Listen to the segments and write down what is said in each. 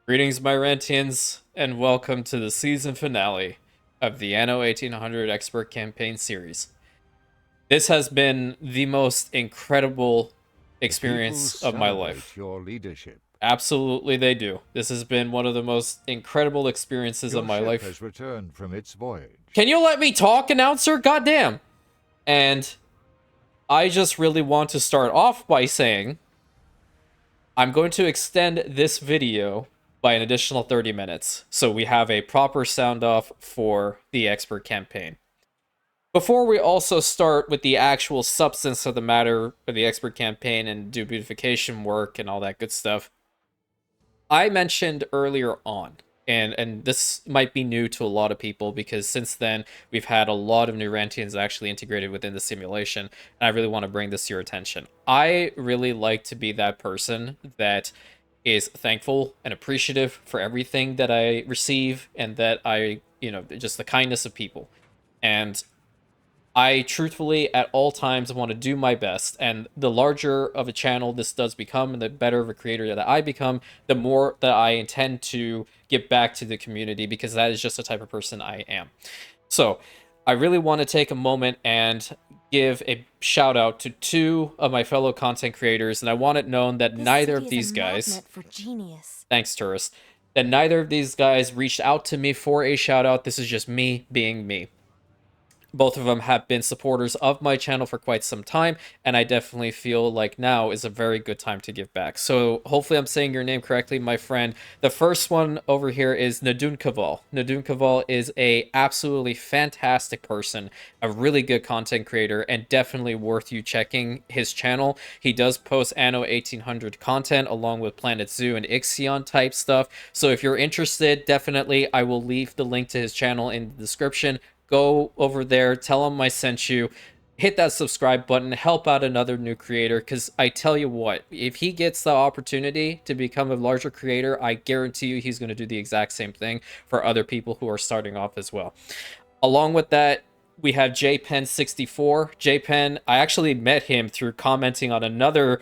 Greetings, my Rantians, and welcome to the season finale of the Anno 1800 Expert Campaign series. This has been the most incredible experience of my life. Your leadership. Absolutely, they do. This has been one of the most incredible experiences of my life. Has returned from its voyage. Can you let me talk, announcer? Goddamn! And I just really want to start off by saying I'm going to extend this video by an additional 30 minutes, so we have a proper sound off for the expert campaign. Before we also start with the actual substance of the matter of the expert campaign and do beautification work and all that good stuff, I mentioned earlier on, and this might be new to a lot of people because since then we've had a lot of new Rantians actually integrated within the simulation, and I really want to bring this to your attention. I really like to be that person that is thankful and appreciative for everything that I receive and that just the kindness of people. And I truthfully at all times want to do my best, and the larger of a channel this does become and the better of a creator that I become, the more that I intend to give back to the community, because that is just the type of person I am. So I really want to take a moment and give a shout out to two of my fellow content creators, and I want it known that neither of these guys, thanks tourist, that neither of these guys reached out to me for a shout out. This is just me being me. Both of them have been supporters of my channel for quite some time, and I definitely feel like now is a very good time to give back. So hopefully I'm saying your name correctly, my friend. The first one over here is Nadun Kaval. Nadun Kaval is a absolutely fantastic person, a really good content creator, and definitely worth you checking his channel. He does post Anno 1800 content along with Planet Zoo and Ixion type stuff. So if you're interested, definitely I will leave the link to his channel in the description. Go over there, tell him I sent you, hit that subscribe button, help out another new creator, because I tell you what, if he gets the opportunity to become a larger creator, I guarantee you he's going to do the exact same thing for other people who are starting off as well. Along with that, we have JPen64. JPen, I actually met him through commenting on another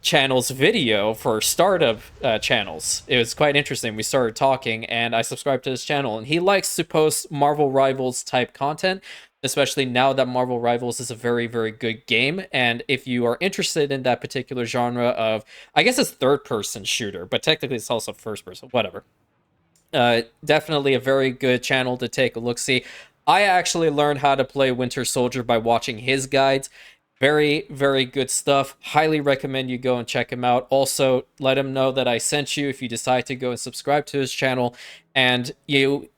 channel's video for startup channels. It was quite interesting. We started talking and I subscribed to his channel, and he likes to post Marvel Rivals type content, especially now that Marvel Rivals is a very, very good game. And if you are interested in that particular genre of, I guess it's third person shooter, but technically it's also first person, whatever. Definitely a very good channel to take a look-see. I actually learned how to play Winter Soldier by watching his guides. Very, very good stuff. Highly recommend you go and check him out. Also, let him know that I sent you if you decide to go and subscribe to his channel. And you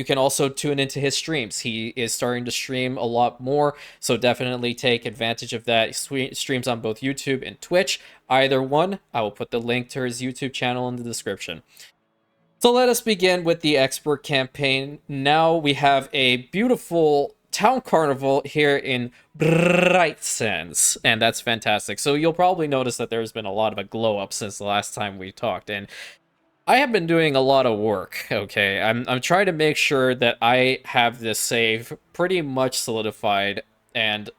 can also tune into his streams. He is starting to stream a lot more, so definitely take advantage of that. He streams on both YouTube and Twitch. Either one, I will put the link to his YouTube channel in the description. So let us begin with the expert campaign. Now we have a beautiful town carnival here in Brightsands, and that's fantastic. So you'll probably notice that there's been a lot of a glow up since the last time we talked, and I have been doing a lot of work. Okay, I'm trying to make sure that I have this save pretty much solidified, and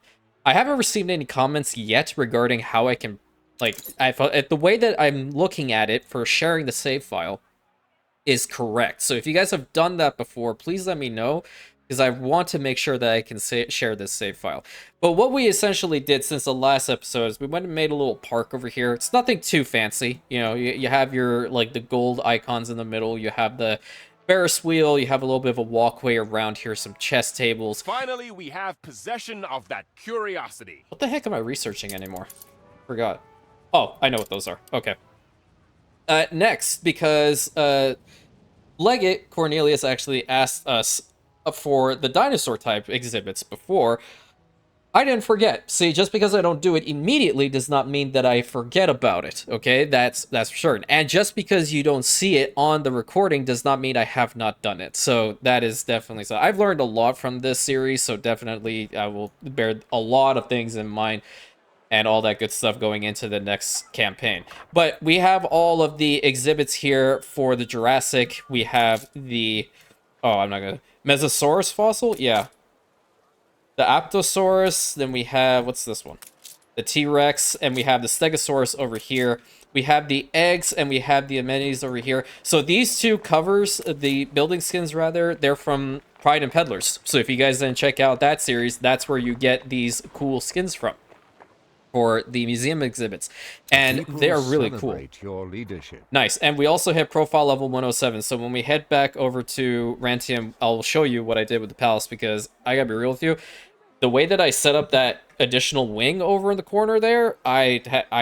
I haven't received any comments yet regarding how I can, like, the way that I'm looking at it for sharing the save file is correct. So if you guys have done that before, please let me know, because I want to make sure that I can share this save file. But what we essentially did since the last episode is we went and made a little park over here. It's nothing too fancy. You know, you have your, like, the gold icons in the middle. You have the Ferris wheel. You have a little bit of a walkway around here, some chess tables. Finally, we have possession of that curiosity. What the heck am I researching anymore? Forgot. Oh, I know what those are. Okay. Next, because Legate Cornelius actually asked us for the dinosaur type exhibits before, I didn't forget. See, just because I don't do it immediately does not mean that I forget about it, okay? That's for certain. And just because you don't see it on the recording does not mean I have not done it. So that is definitely so. I've learned a lot from this series, so definitely I will bear a lot of things in mind and all that good stuff going into the next campaign. But we have all of the exhibits here for the Jurassic. We have the, oh, I'm not gonna, Mesosaurus fossil? Yeah. The Apatosaurus, then we have, what's this one? The T-Rex, and we have the Stegosaurus over here. We have the eggs and we have the amenities over here. So these two covers, the building skins rather, they're from Pride and Peddlers. So if you guys didn't check out that series, that's where you get these cool skins from for the museum exhibits. And People they're really cool. celebrate your leadership. Nice. And we also hit profile level 107. So when we head back over to Rantium, I'll show you what I did with the palace, because I gotta be real with you. The way that I set up that additional wing over in the corner there, I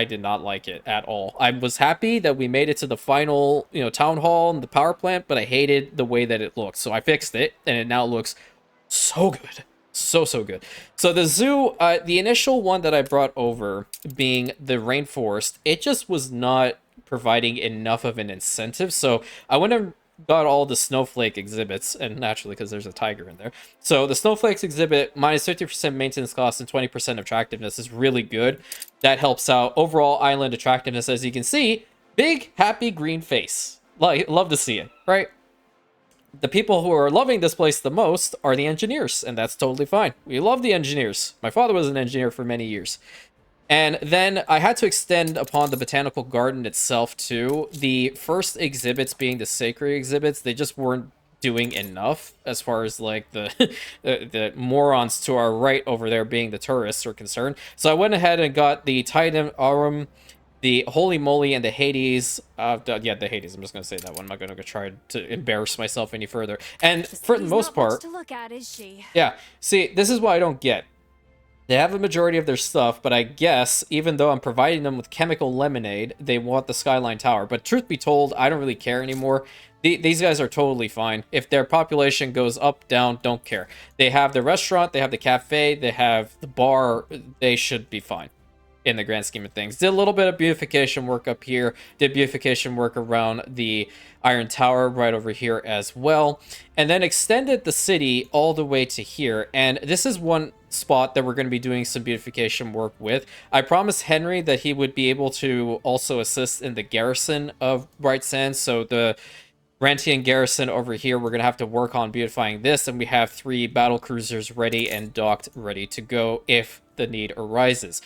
did not like it at all. I was happy that we made it to the final, town hall and the power plant, but I hated the way that it looked. So I fixed it, and it now looks so good. So good. So the zoo, the initial one that I brought over being the rainforest, it just was not providing enough of an incentive. So I went and got all the snowflake exhibits, and naturally because there's a tiger in there. So the snowflakes exhibit, minus 50% maintenance cost and 20% attractiveness, is really good. That helps out overall island attractiveness. As you can see, big happy green face. Like, love to see it, right? The people who are loving this place the most are the engineers, and that's totally fine. We love the engineers. My father was an engineer for many years. And then I had to extend upon the botanical garden itself too. The first exhibits being the sacred exhibits, they just weren't doing enough as far as like the the morons to our right over there being the tourists are concerned. So I went ahead and got the Titan Arum, the Holy Moly, and the Hades. The Hades. I'm just gonna say that one. I'm not gonna try to embarrass myself any further. And for the most part, to look at, is she? yeah. See, this is what I don't get. They have a majority of their stuff, but I guess, even though I'm providing them with chemical lemonade, they want the Skyline Tower. But truth be told, I don't really care anymore. These guys are totally fine. If their population goes up, down, don't care. They have the restaurant, they have the cafe, they have the bar. They should be fine in the grand scheme of things. Did a little bit of beautification work up here. Did beautification work around the Iron Tower right over here as well. And then extended the city all the way to here. And this is one spot that we're going to be doing some beautification work with. I promised Henry that he would be able to also assist in the garrison of Bright Sands. So the Rantian garrison over here, we're going to have to work on beautifying this. And we have 3 battle cruisers ready and docked, ready to go if the need arises.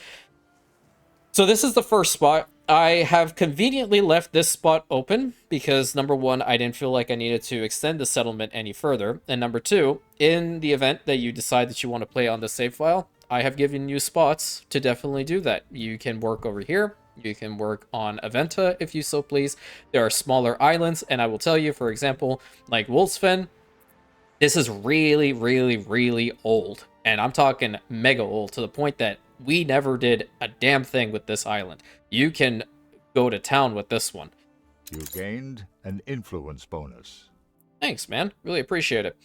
So this is the first spot. I have conveniently left this spot open because, number one, I didn't feel like I needed to extend the settlement any further. And number two, in the event that you decide that you want to play on the save file, I have given you spots to definitely do that. You can work over here. You can work on Aventa if you so please. There are smaller islands, and I will tell you, for example, like Wolfsfen, this is really, really, really old. And I'm talking mega old, to the point that we never did a damn thing with this island. You can go to town with this one. You gained an influence bonus. Thanks, man. Really appreciate it.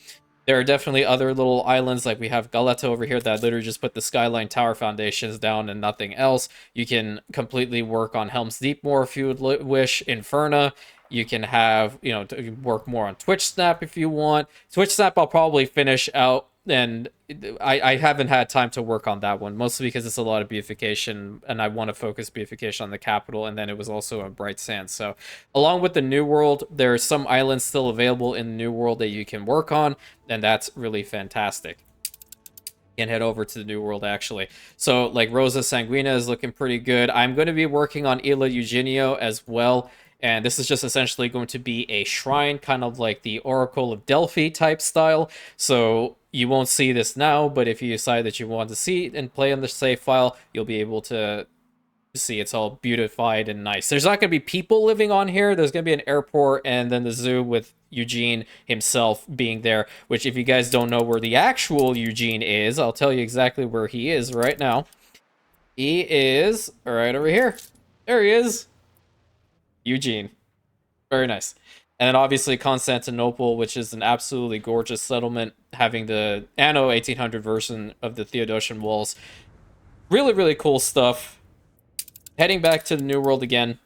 There are definitely other little islands, like we have Galeta over here that literally just put the Skyline Tower foundations down and nothing else. You can completely work on Helm's Deep more if you would wish. Inferna. You can have, work more on Twitch Snap if you want. Twitch Snap I'll probably finish out, and I haven't had time to work on that one, mostly because it's a lot of beautification, and I want to focus beautification on the capital, and then it was also a Bright Sand. So along with the New World, there are some islands still available in the New World that you can work on, and that's really fantastic. You can head over to the New World, actually. So, like, Rosa Sanguina is looking pretty good. I'm going to be working on Isla Eugenio as well. And this is just essentially going to be a shrine, kind of like the Oracle of Delphi type style. So you won't see this now, but if you decide that you want to see it and play on the save file, you'll be able to see it's all beautified and nice. There's not going to be people living on here. There's going to be an airport and then the zoo with Eugene himself being there, which if you guys don't know where the actual Eugene is, I'll tell you exactly where he is right now. He is right over here. There he is. Eugene. Very nice. And then obviously Constantinople, which is an absolutely gorgeous settlement, having the Anno 1800 version of the Theodosian walls. Really, really cool stuff. Heading back to the New World again.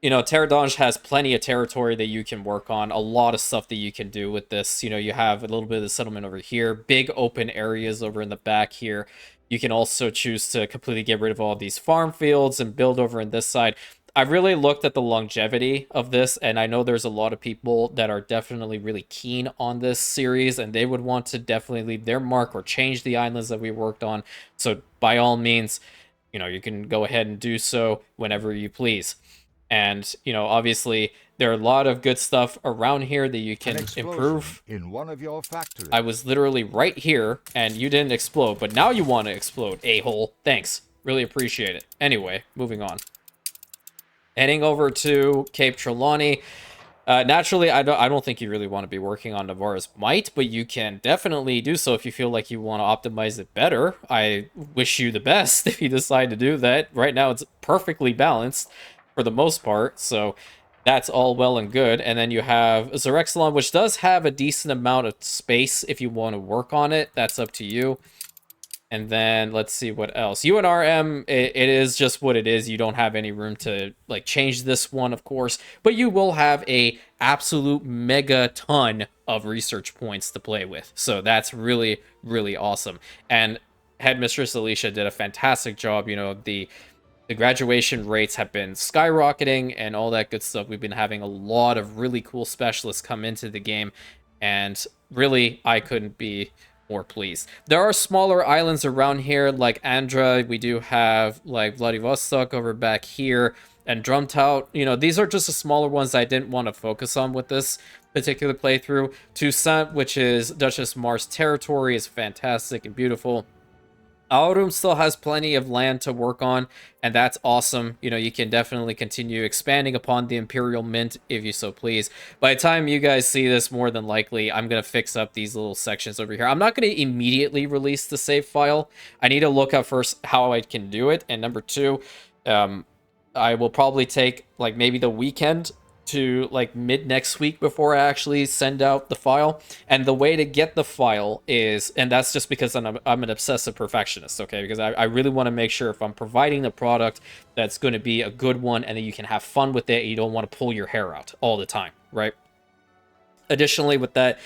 Terradange has plenty of territory that you can work on. A lot of stuff that you can do with this. You have a little bit of the settlement over here. Big open areas over in the back here. You can also choose to completely get rid of all these farm fields and build over in this side. I really looked at the longevity of this, and I know there's a lot of people that are definitely really keen on this series, and they would want to definitely leave their mark or change the islands that we worked on. So by all means, you can go ahead and do so whenever you please. And, you know, obviously, there are a lot of good stuff around here that you can improve. In one of your factories. I was literally right here, and you didn't explode, but now you want to explode, a-hole. Thanks. Really appreciate it. Anyway, moving on. Heading over to Cape Trelawney. Naturally, I don't think you really want to be working on Navarra's Might, but you can definitely do so if you feel like you want to optimize it better. I wish you the best if you decide to do that. Right now, it's perfectly balanced for the most part, so that's all well and good. And then you have Zerexalon, which does have a decent amount of space if you want to work on it. That's up to you. And then let's see what else. UNRM, it is just what it is. You don't have any room to like change this one, of course, but you will have a absolute mega ton of research points to play with. So that's really, really awesome. And Headmistress Alicia did a fantastic job. You know, the graduation rates have been skyrocketing and all that good stuff. We've been having a lot of really cool specialists come into the game, and really, I couldn't be more pleased. There are smaller islands around here, like Andra. We do have like Vladivostok over back here, and Drumtout. You know, these are just the smaller ones I didn't want to focus on with this particular playthrough. Toussaint, which is Duchess Mars territory, is fantastic and beautiful. Aurum still has plenty of land to work on, and that's awesome. You know, you can definitely continue expanding upon the Imperial Mint if you so please. By the time you guys see this, more than likely, I'm going to fix up these little sections over here. I'm not going to immediately release the save file. I need to look up first how I can do it, and number two, I will probably take, like, maybe the weekend to like mid next week before I actually send out the file. And the way to get the file is, and that's just because I'm an obsessive perfectionist, okay? Because I really want to make sure if I'm providing the product that's going to be a good one and that you can have fun with it, you don't want to pull your hair out all the time, right? Additionally, with that,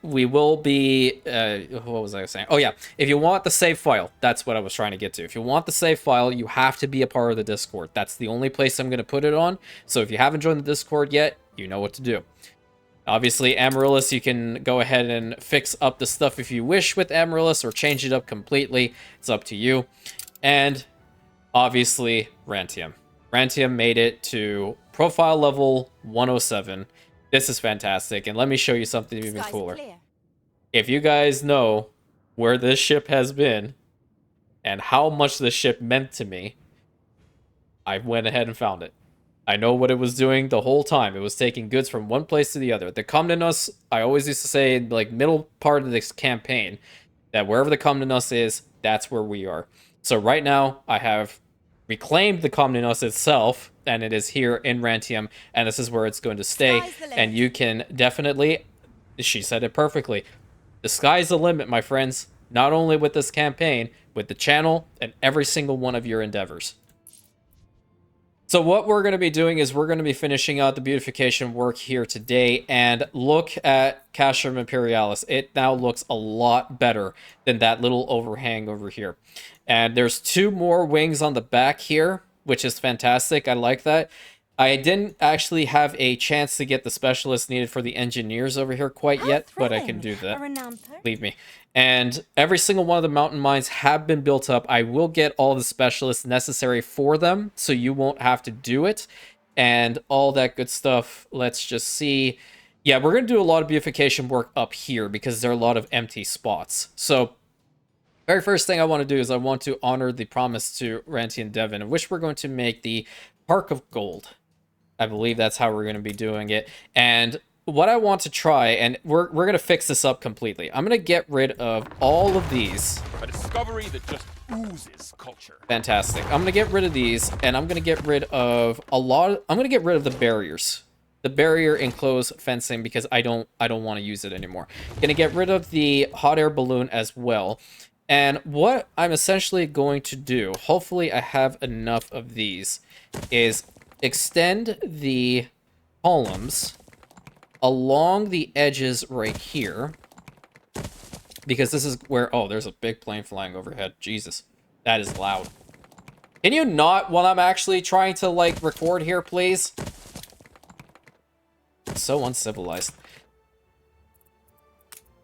we will be, what was I saying? Oh yeah, if you want the save file, that's what I was trying to get to. If you want the save file, you have to be a part of the Discord. That's the only place I'm going to put it on. So if you haven't joined the Discord yet, you know what to do. Obviously, Amaryllis, you can go ahead and fix up the stuff if you wish with Amaryllis, or change it up completely. It's up to you. And obviously, Rantium. Rantium made it to profile level 107. This is fantastic, and let me show you something even cooler. If you guys know where this ship has been and how much this ship meant to me, I went ahead and found it. I know what it was doing the whole time. It was taking goods from one place to the other. The Comnenus, I always used to say, like, middle part of this campaign, that wherever the Comnenus is, that's where we are. So right now, I have reclaimed the Comnenus itself, and it is here in Rantium, and this is where it's going to stay. And you can definitely, she said it perfectly, the sky's the limit, my friends. Not only with this campaign, with the channel, and every single one of your endeavors. So what we're going to be doing is we're going to be finishing out the beautification work here today, and look at Castro Imperialis. It now looks a lot better than that little overhang over here. And there's 2 more wings on the back here, which is fantastic. I like that. I didn't actually have a chance to get the specialists needed for the engineers over here quite yet, but I can do that. Believe me. And every single one of the mountain mines have been built up. I will get all the specialists necessary for them, so you won't have to do it. And all that good stuff. Let's just see. Yeah, we're going to do a lot of beautification work up here because there are a lot of empty spots. So very first thing I want to do is I want to honor the promise to Rantian Devon, in which we're going to make the Park of Gold. I believe that's how we're going to be doing it. And what I want to try, and we're going to fix this up completely. I'm going to get rid of all of these. A discovery that just oozes culture. Fantastic. I'm going to get rid of these, and I'm going to get rid of a lot of, I'm going to get rid of the barriers. The barrier enclosed fencing, because I don't want to use it anymore. Going to get rid of the hot air balloon as well. And what I'm essentially going to do, hopefully I have enough of these, is extend the columns along the edges right here. Because this is where, oh, there's a big plane flying overhead. Jesus, that is loud. Can you not, while I'm actually trying to, like, record here, please? It's so uncivilized.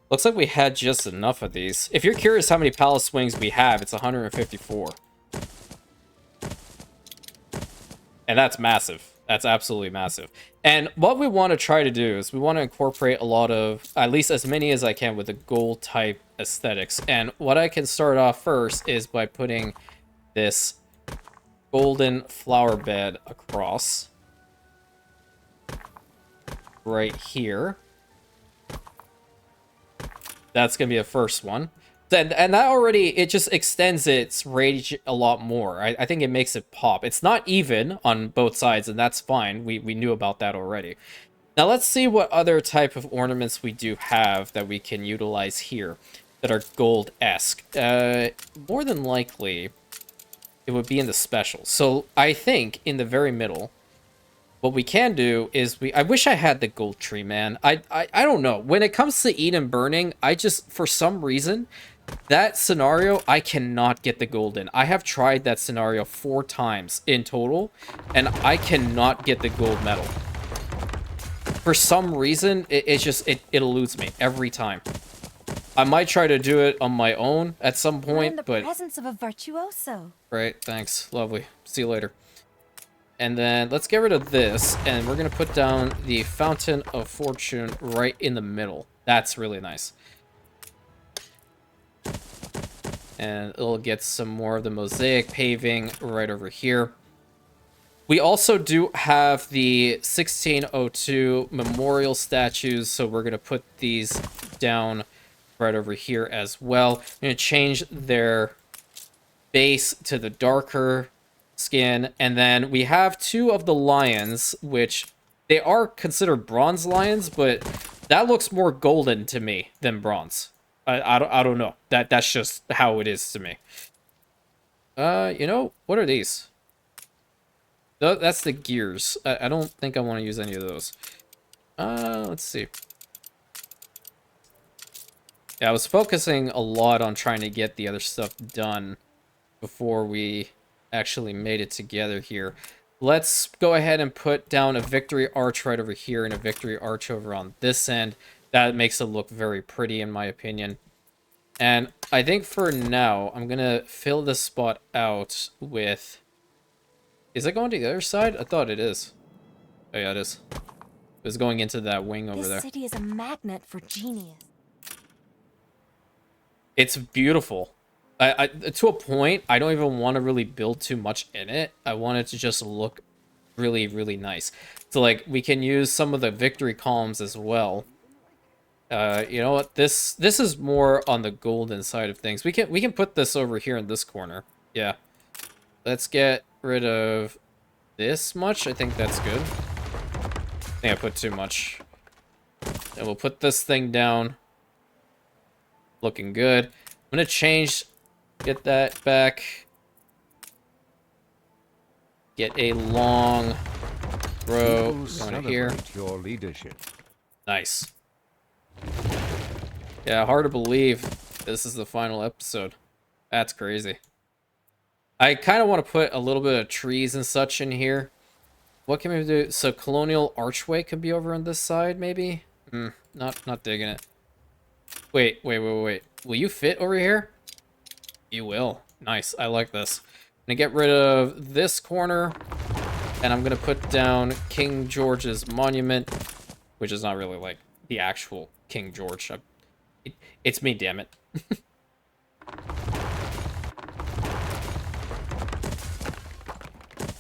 Looks like we had just enough of these. If you're curious how many palace wings we have, it's 154. And that's massive. That's absolutely massive. And what we want to try to do is we want to incorporate a lot of, at least as many as I can, with the gold type aesthetics. And what I can start off first is by putting this golden flower bed across right here. That's going to be the first one. And that already, it just extends its range a lot more. I think it makes it pop. It's not even on both sides, and that's fine. We knew about that already. Now let's see what other type of ornaments we do have that we can utilize here that are gold-esque. More than likely, it would be in the specials. So I think in the very middle, what we can do is I wish I had the gold tree, man. I don't know. When it comes to eat and burning, I just, for some reason, that scenario, I cannot get the gold in. I have tried that scenario 4 times in total, and I cannot get the gold medal. For some reason, it eludes me every time. I might try to do it on my own at some point, the but... presence of a virtuoso. Right, thanks. Lovely. See you later. And then let's get rid of this, and we're going to put down the Fountain of Fortune right in the middle. That's really nice. And it'll get some more of the mosaic paving right over here. We also do have the 1602 memorial statues, so we're going to put these down right over here as well. I'm going to change their base to the darker skin, and then we have 2 of the lions, which they are considered bronze lions, but that looks more golden to me than bronze. I don't know. That's just how it is to me. You know, what are these? That's the gears. I don't think I want to use any of those. Let's see. Yeah, I was focusing a lot on trying to get the other stuff done before we actually made it together here. Let's go ahead and put down a victory arch right over here and a victory arch over on this end. That makes it look very pretty in my opinion. And I think for now, I'm going to fill this spot out with... Is it going to the other side? I thought it is. Oh yeah, it is. It's going into that wing over there. This city is a magnet for genius. It's beautiful. To a point, I don't even want to really build too much in it. I want it to just look really, really nice. So, like, we can use some of the victory columns as well. You know what? This is more on the golden side of things. We can put this over here in this corner. Yeah. Let's get rid of this much. I think that's good. I think I put too much. And we'll put this thing down. Looking good. I'm gonna change. Get that back. Get a long row going here. Your leadership. Nice. Yeah, hard to believe this is the final episode. That's crazy. I kind of want to put a little bit of trees and such in here. What can we do? So colonial archway could be over on this side, maybe? Not digging it. Wait. Will you fit over here? You will. Nice. I like this. I'm gonna get rid of this corner, and I'm gonna put down King George's monument, which is not really like the actual King George. It's me, damn it.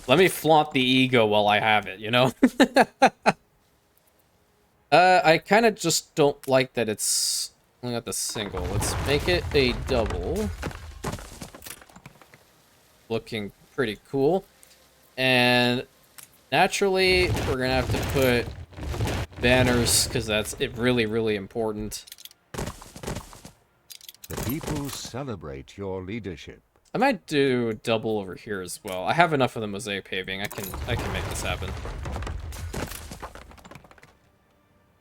Let me flaunt the ego while I have it, you know? I kind of just don't like that it's only got the single. Let's make it a double. Looking pretty cool. And naturally, we're gonna have to put banners, because that's really, really important. The people celebrate your leadership. I might do a double over here as well. I have enough of the mosaic paving. I can make this happen.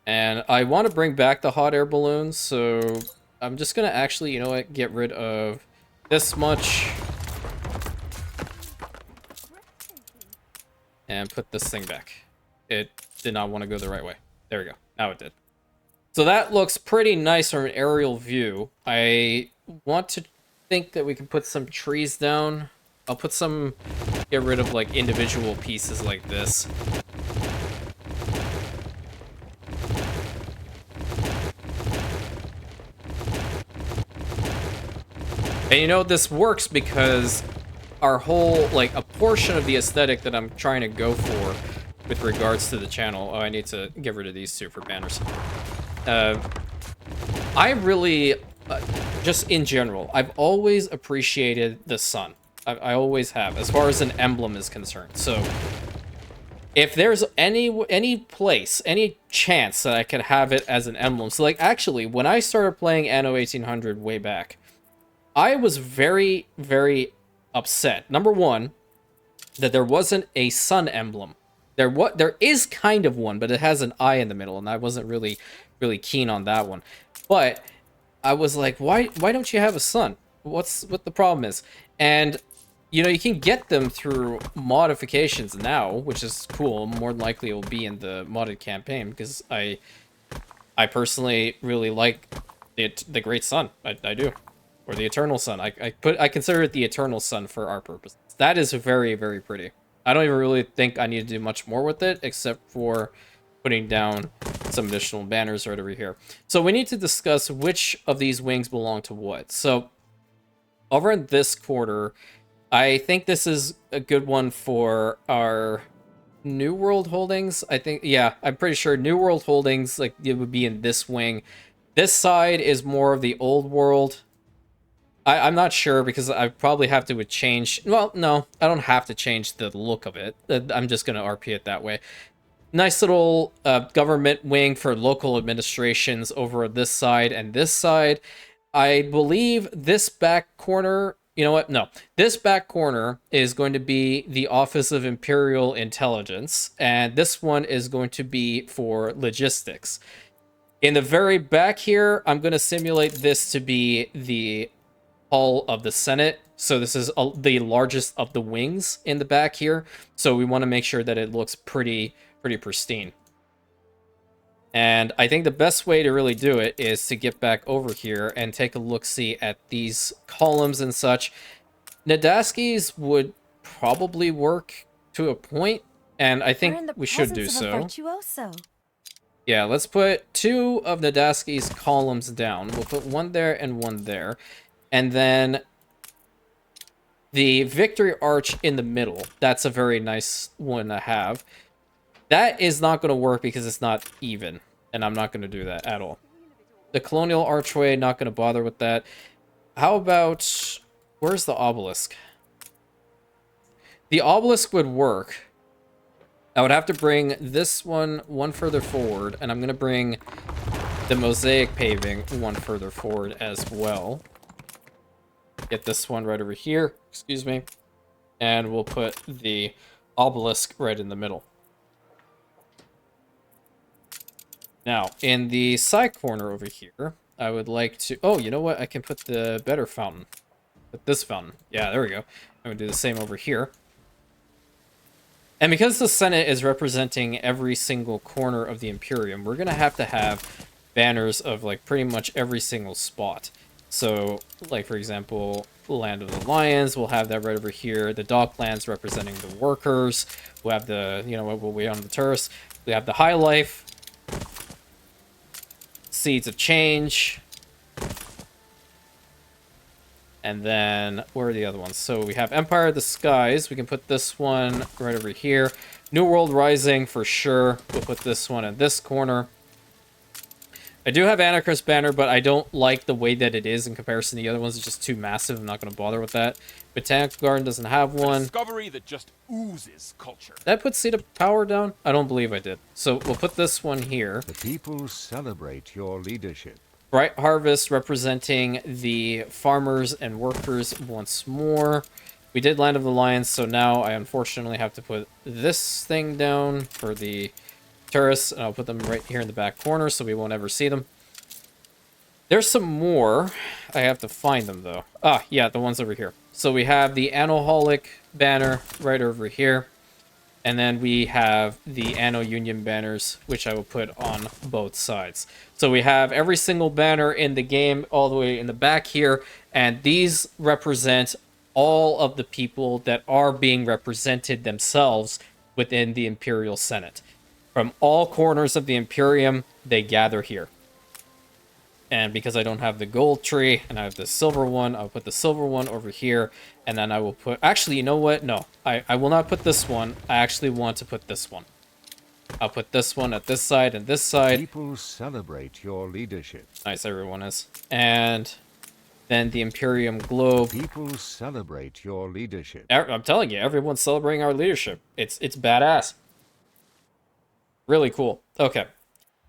And I want to bring back the hot air balloons, so I'm just gonna actually, you know what, get rid of this much. And put this thing back. It did not want to go the right way. There we go. Now it did. So that looks pretty nice from an aerial view. I want to think that we can put some trees down. I'll put some get rid of like individual pieces like this. And you know, this works because our whole, like, a portion of the aesthetic that I'm trying to go for with regards to the channel. Oh, I need to get rid of these two for banners. I really, just in general, I've always appreciated the sun. I always have, as far as an emblem is concerned. So, if there's any place, any chance that I could have it as an emblem. So, like, actually, when I started playing Anno 1800 way back, I was very, very upset. Number one, that there wasn't a sun emblem. There is kind of one, but it has an eye in the middle, and I wasn't really keen on that one. But I was like, why don't you have a sun? What the problem is? And you know, you can get them through modifications now, which is cool. More than likely it will be in the modded campaign, because I personally really like the Great Sun. I do. Or the Eternal Sun. I consider it the Eternal Sun for our purposes. That is very, very pretty. I don't even really think I need to do much more with it, except for putting down some additional banners right over here. So we need to discuss which of these wings belong to what. So over in this quarter, I think this is a good one for our New World holdings. I think, yeah, I'm pretty sure New World holdings, like, it would be in this wing. This side is more of the Old World. I'm not sure, because I probably have to change... Well, no, I don't have to change the look of it. I'm just going to RP it that way. Nice little government wing for local administrations over this side and this side. I believe this back corner... You know what? No. This back corner is going to be the Office of Imperial Intelligence, and this one is going to be for logistics. In the very back here, I'm going to simulate this to be the Hall of the Senate. So this is the largest of the wings in the back here. So we want to make sure that it looks pretty pristine. And I think the best way to really do it is to get back over here and take a look-see at these columns and such. Nadaski's would probably work to a point, and I think we should do so. Virtuoso. Yeah, let's put 2 of Nadaski's columns down. We'll put one there and one there. And then the Victory Arch in the middle. That's a very nice one to have. That is not going to work because it's not even. And I'm not going to do that at all. The Colonial Archway, not going to bother with that. How about... Where's the obelisk? The obelisk would work. I would have to bring this one further forward. And I'm going to bring the mosaic paving one further forward as well. Get this one right over here. Excuse me. And we'll put the obelisk right in the middle. Now, in the side corner over here, I would like to... Oh, you know what? I can put the better fountain. Put this fountain. Yeah, there we go. I'm going to do the same over here. And because the Senate is representing every single corner of the Imperium, we're going to have banners of, like, pretty much every single spot. So, like, for example, Land of the Lions, we'll have that right over here. The Docklands representing the workers. We'll have the, you know, what we'll wait on the tourists. We have the High Life. Seeds of Change. And then, where are the other ones? So we have Empire of the Skies. We can put this one right over here. New World Rising, for sure. We'll put this one in this corner. I do have Anarchist Banner, but I don't like the way that it is in comparison to the other ones. It's just too massive. I'm not going to bother with that. Botanical Garden doesn't have one. A discovery that just oozes culture. Did I put Seat of Power down? I don't believe I did. So we'll put this one here. The people celebrate your leadership. Bright Harvest representing the farmers and workers once more. We did Land of the Lions, so now I unfortunately have to put this thing down for the tourists, and I'll put them right here in the back corner so we won't ever see them. There's some more. I have to find them, though. Ah, yeah, the ones over here. So we have the Annoholic banner right over here. And then we have the Anno Union banners, which I will put on both sides. So we have every single banner in the game all the way in the back here. And these represent all of the people that are being represented themselves within the Imperial Senate. From all corners of the Imperium, they gather here. And because I don't have the gold tree and I have the silver one, I'll put the silver one over here. And then I will put... Actually, you know what? No, I will not put this one. I actually want to put this one. I'll put this one at this side and this side. People celebrate your leadership. Nice, everyone is. And then the Imperium globe. People celebrate your leadership. I'm telling you, everyone's celebrating our leadership. It's badass. Really cool. Okay.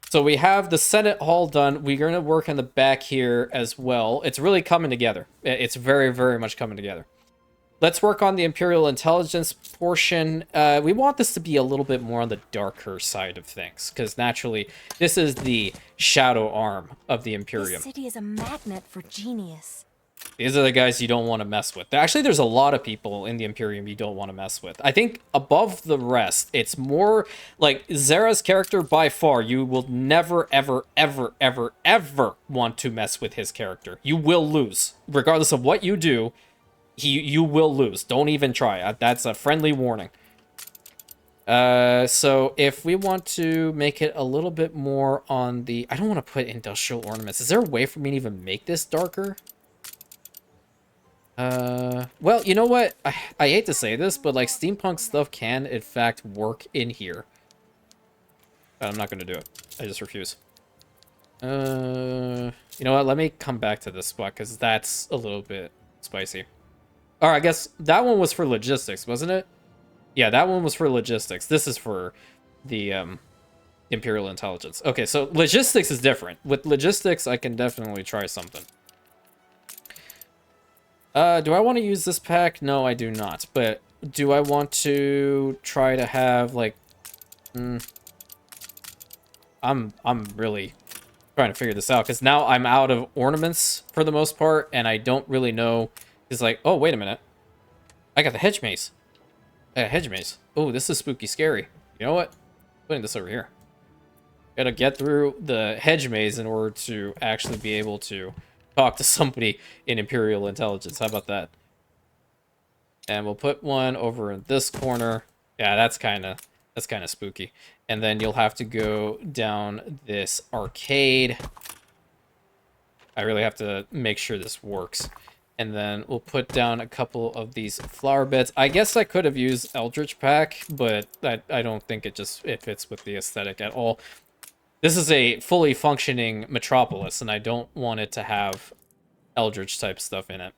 So we have the Senate Hall done. We're going to work on the back here as well. It's really coming together. It's very, very much coming together. Let's work on the Imperial intelligence portion. We want this to be a little bit more on the darker side of things, because naturally, this is the shadow arm of the Imperium. This city is a magnet for genius. These are the guys you don't want to mess with. Actually, there's a lot of people in the Imperium you don't want to mess with. I think above the rest, it's more like Zera's character by far. You will never, ever, ever, ever, ever want to mess with his character. You will lose. Regardless of what you do, you will lose. Don't even try. That's a friendly warning. So if we want to make it a little bit more on the... I don't want to put industrial ornaments. Is there a way for me to even make this darker? Well, you know what? I hate to say this, but like steampunk stuff can in fact work in here. But I'm not gonna do it. I just refuse. You know what? Let me come back to this spot because that's a little bit spicy. Or I guess that one was for logistics, wasn't it? Yeah, that one was for logistics. This is for the Imperial intelligence. Okay, so logistics is different. With logistics, I can definitely try something. Do I want to use this pack? No, I do not. But do I want to try to have like... I'm really trying to figure this out because now I'm out of ornaments for the most part, and I don't really know. It's like, oh, wait a minute. I got the hedge maze. I got a hedge maze. Oh, this is spooky scary. You know what? Putting this over here. Gotta get through the hedge maze in order to actually be able to talk to somebody in Imperial intelligence. How about that? And we'll put one over in this corner. Yeah, that's kind of spooky. And then you'll have to go down this arcade. I really have to make sure this works. And then we'll put down a couple of these flower beds. I guess I could have used Eldritch Pack, but I don't think it fits with the aesthetic at all. This is a fully functioning metropolis, and I don't want it to have Eldritch type stuff in it.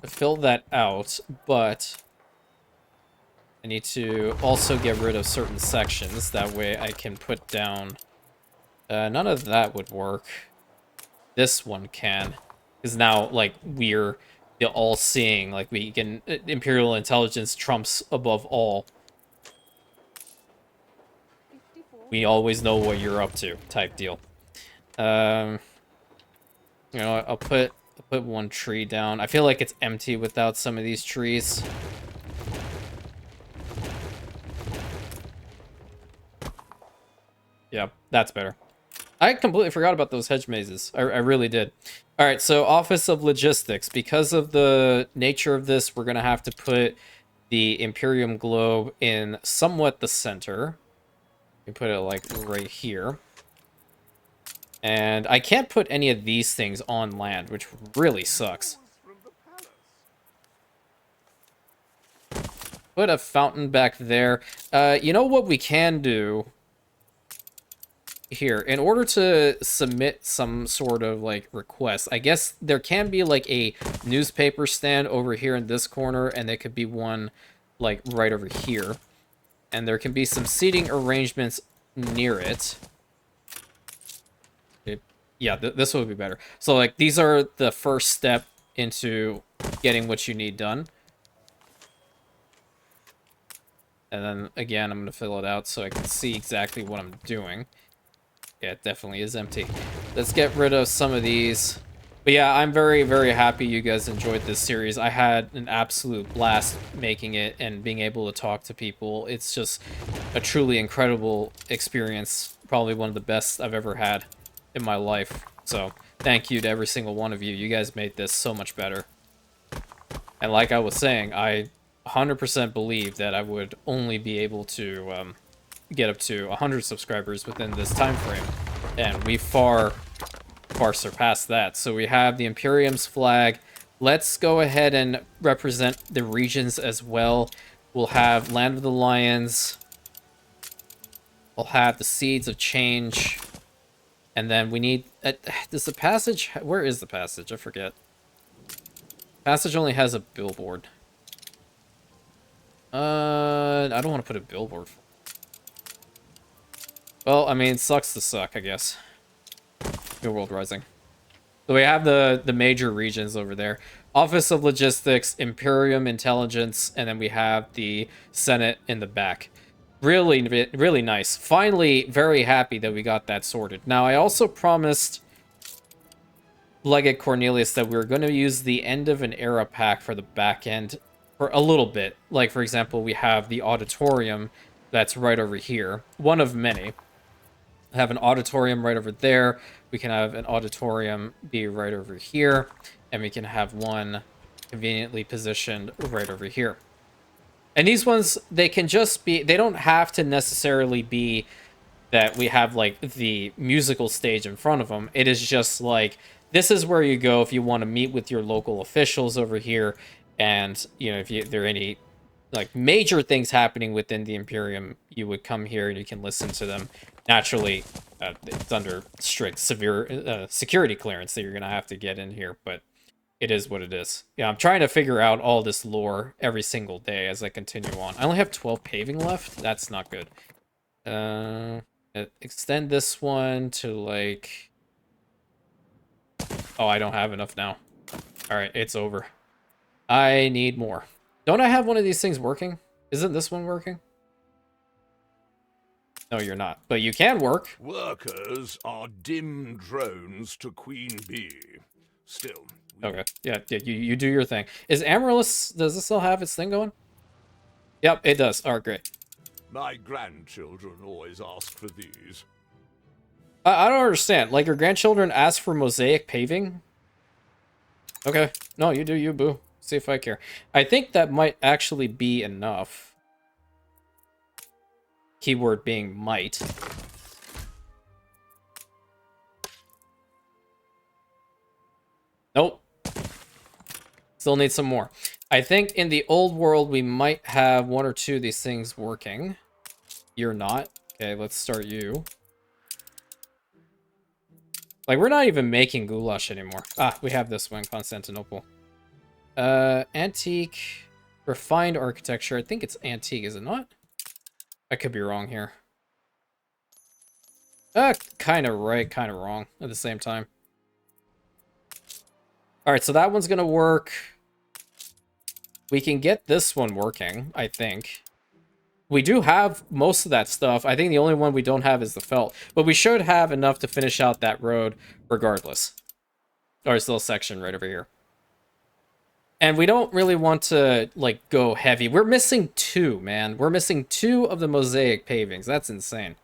Fill that out, but I need to also get rid of certain sections. That way I can put down... none of that would work. This one can. Because now, like, we're the all-seeing. Like, we can... Imperial intelligence trumps above all. We always know what you're up to, type deal. You know, I'll put one tree down. I feel like it's empty without some of these trees. Yeah, that's better. I completely forgot about those hedge mazes. I really did. All right, so Office of Logistics. Because of the nature of this, we're going to have to put the Imperium globe in somewhat the center. We put it like right here. And I can't put any of these things on land, which really sucks. Put a fountain back there. You know what we can do here? In order to submit some sort of like request, I guess there can be like a newspaper stand over here in this corner, and there could be one like right over here. And there can be some seating arrangements near it. Yeah, this would be better. So, like, these are the first step into getting what you need done. And then, again, I'm going to fill it out so I can see exactly what I'm doing. Yeah, it definitely is empty. Let's get rid of some of these. But yeah, I'm very, very happy you guys enjoyed this series. I had an absolute blast making it and being able to talk to people. It's just a truly incredible experience. Probably one of the best I've ever had in my life. So thank you to every single one of you. You guys made this so much better. And like I was saying, I 100% believe that I would only be able to get up to 100 subscribers within this time frame. And we far surpassed that. So we have the Imperium's flag. Let's go ahead and represent the regions as well. We'll have Land of the Lions. We'll have the Seeds of Change. And then we need... does the passage... Where is the passage? I forget. Passage only has a billboard. I don't want to put a billboard. Well, I mean, sucks to suck, I guess. New World Rising. So we have the major regions over there. Office of Logistics, Imperium Intelligence, and then we have the Senate in the back. Really, really nice. Finally, very happy that we got that sorted. Now, I also promised Legate Cornelius that we were going to use the End of an Era pack for the back end for a little bit. Like, for example, we have the auditorium that's right over here. One of many. Have an auditorium right over there. We can have an auditorium be right over here. And we can have one conveniently positioned right over here. And these ones, they can just be... They don't have to necessarily be that we have, like, the musical stage in front of them. It is just, like, this is where you go if you want to meet with your local officials over here. And, you know, if there are any, like, major things happening within the Imperium, you would come here and you can listen to them. Naturally, it's under strict, severe security clearance that you're going to have to get in here, but it is what it is. Yeah, I'm trying to figure out all this lore every single day as I continue on. I only have 12 paving left. That's not good. Extend this one to, like... Oh, I don't have enough now. Alright, it's over. I need more. Don't I have one of these things working? Isn't this one working? No, you're not. But you can work. Workers are dim drones to Queen Bee. Still. Okay. Yeah, you do your thing. Is Amaryllis, does this still have its thing going? Yep, it does. Alright, great. My grandchildren always ask for these. I don't understand. Like, your grandchildren ask for mosaic paving? Okay. No, you do you, boo. See if I care. I think that might actually be enough. Keyword being might. Nope. Still need some more. I think in the old world, we might have one or two of these things working. You're not. Okay, let's start you. Like, we're not even making goulash anymore. Ah, we have this one, Constantinople. Antique, refined architecture. I think it's antique, is it not? I could be wrong here. Kind of right, kind of wrong at the same time. Alright, so that one's gonna work. We can get this one working, I think. We do have most of that stuff. I think the only one we don't have is the felt. But we should have enough to finish out that road regardless. Or this little section right over here. And we don't really want to, like, go heavy. We're missing 2, man. We're missing 2 of the mosaic pavings. That's insane.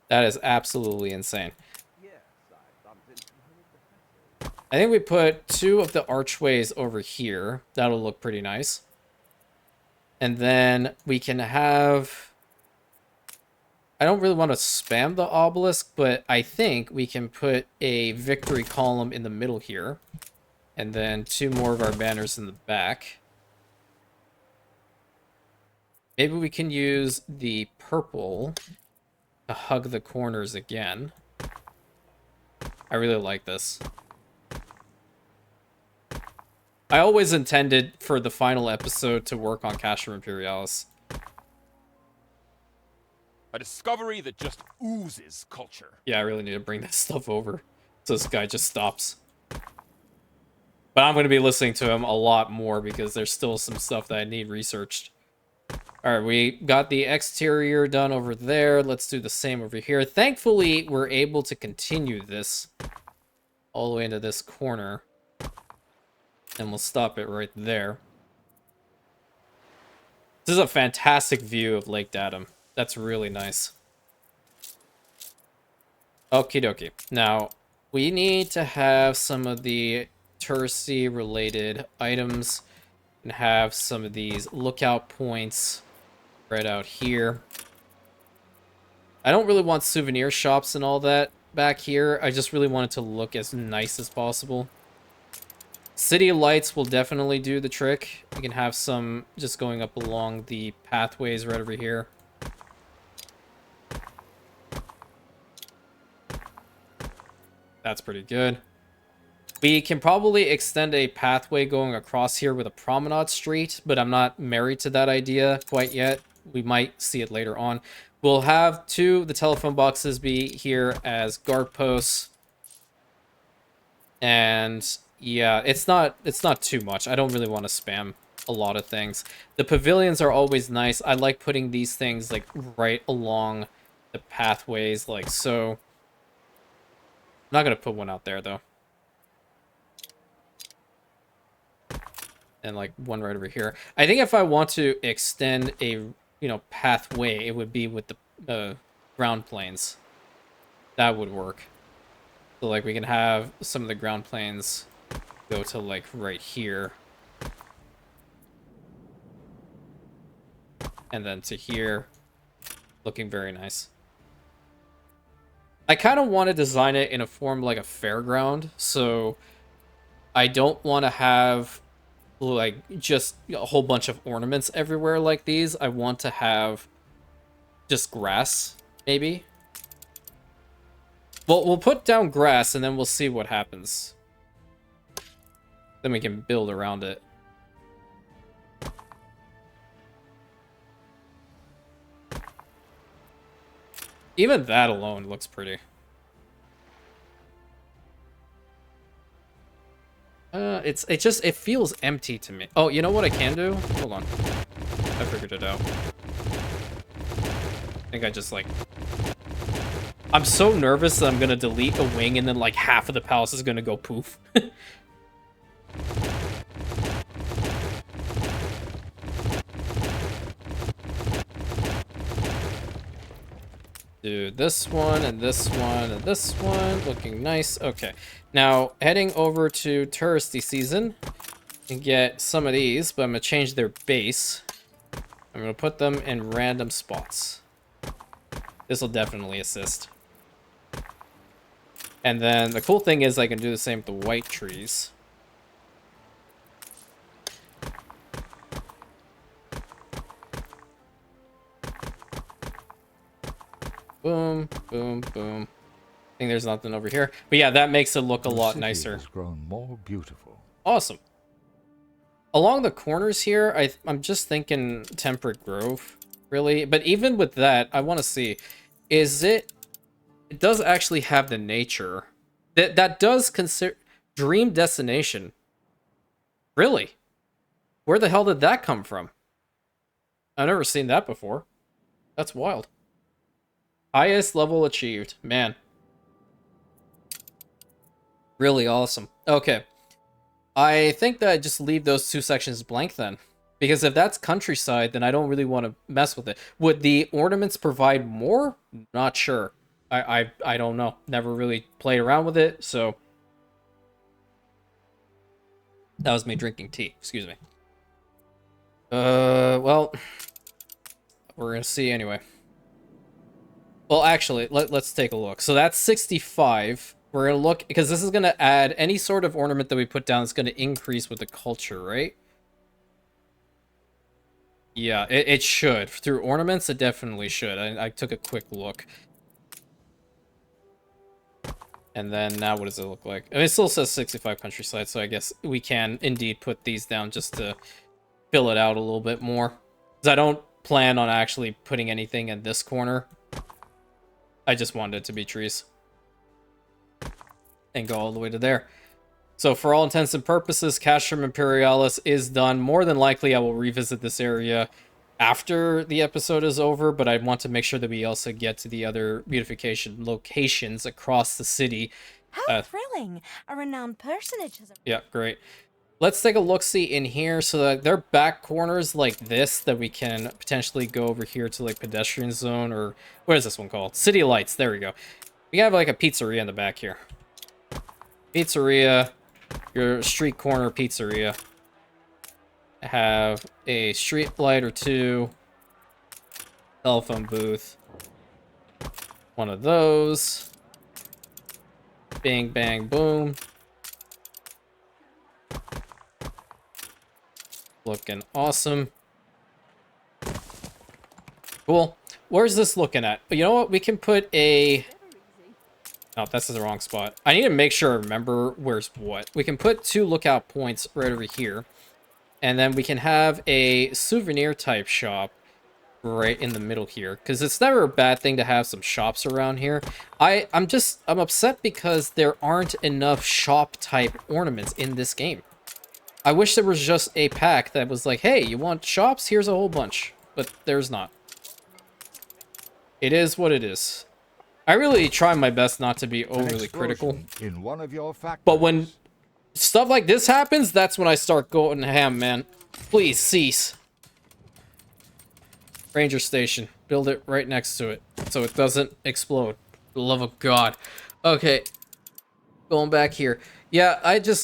That is absolutely insane. I think we put 2 of the archways over here. That'll look pretty nice. And then we can have... I don't really want to spam the obelisk, but I think we can put a victory column in the middle here. And then 2 more of our banners in the back. Maybe we can use the purple to hug the corners again. I really like this. I always intended for the final episode to work on Castro Imperialis. A discovery that just oozes culture. Yeah, I really need to bring that stuff over so this guy just stops. But I'm going to be listening to him a lot more because there's still some stuff that I need researched. Alright, we got the exterior done over there. Let's do the same over here. Thankfully, we're able to continue this all the way into this corner. And we'll stop it right there. This is a fantastic view of Lake Datum. That's really nice. Okie dokie. Now, we need to have some of the touristy related items. And have some of these lookout points right out here. I don't really want souvenir shops and all that back here. I just really want it to look as nice as possible. City lights will definitely do the trick. We can have some just going up along the pathways right over here. That's pretty good. We can probably extend a pathway going across here with a promenade street, but I'm not married to that idea quite yet. We might see it later on. We'll have the telephone boxes be here as guard posts. And yeah, it's not too much. I don't really want to spam a lot of things. The pavilions are always nice. I like putting these things like right along the pathways like so. I'm not going to put one out there though. And like one right over here. I think if I want to extend a, pathway, it would be with the ground planes. That would work. So like we can have some of the ground planes go to like right here. And then to here. Looking very nice. I kind of want to design it in a form like a fairground. So I don't want to have like just a whole bunch of ornaments everywhere like these. I want to have just grass, maybe. Well, we'll put down grass and then we'll see what happens. Then we can build around it. Even that alone looks pretty. It feels empty to me. Oh, you know what I can do? Hold on. I figured it out. I think I just like... I'm so nervous that I'm gonna delete a wing and then like half of the palace is gonna go poof. Do this one and this one and this one. Looking nice. Okay. Now, heading over to touristy season and get some of these, but I'm going to change their base. I'm going to put them in random spots. This will definitely assist. And then the cool thing is I can do the same with the white trees. Boom, boom, boom. I think there's nothing over here. But yeah, that makes it look a lot nicer. Has grown more beautiful. Awesome. Along the corners here, I'm just thinking Temperate Grove, really. But even with that, I want to see, it does actually have the nature. That does consider Dream Destination. Really? Where the hell did that come from? I've never seen that before. That's wild. Highest level achieved. Man. Really awesome. Okay. I think that I just leave those two sections blank then. Because if that's countryside, then I don't really want to mess with it. Would the ornaments provide more? Not sure. I don't know. Never really played around with it, so... That was me drinking tea. Excuse me. Well... We're gonna see anyway. Well, actually, let's take a look. So that's 65. We're going to look, because this is going to add any sort of ornament that we put down is going to increase with the culture, right? Yeah, it should. Through ornaments, it definitely should. I took a quick look. And then now what does it look like? I mean, it still says 65 countryside, so I guess we can indeed put these down just to fill it out a little bit more. Because I don't plan on actually putting anything in this corner. I just wanted it to be trees. And go all the way to there. So for all intents and purposes, Castro Imperialis is done. More than likely, I will revisit this area after the episode is over, but I want to make sure that we also get to the other beautification locations across the city. How thrilling! A renowned personage has... Yeah, great. Let's take a look-see in here. So that there are back corners like this that we can potentially go over here to like pedestrian zone, or what is this one called? City lights. There we go. We have like a pizzeria in the back here. Pizzeria, your street corner pizzeria. have a street light or two. Telephone booth. One of those. Bang, bang, boom. Looking awesome. Cool. Where's this looking at? You know what? We can put a... Oh, that's the wrong spot. I need to make sure I remember where's what. We can put 2 lookout points right over here. And then we can have a souvenir type shop right in the middle here. Because it's never a bad thing to have some shops around here. I'm upset because there aren't enough shop type ornaments in this game. I wish there was just a pack that was like, hey, you want shops? Here's a whole bunch. But there's not. It is what it is. I really try my best not to be overly critical. In one of your factories. But when stuff like this happens, that's when I start going ham, man. Please cease. Ranger station. Build it right next to it so it doesn't explode. For the love of God. Okay. Going back here. Yeah,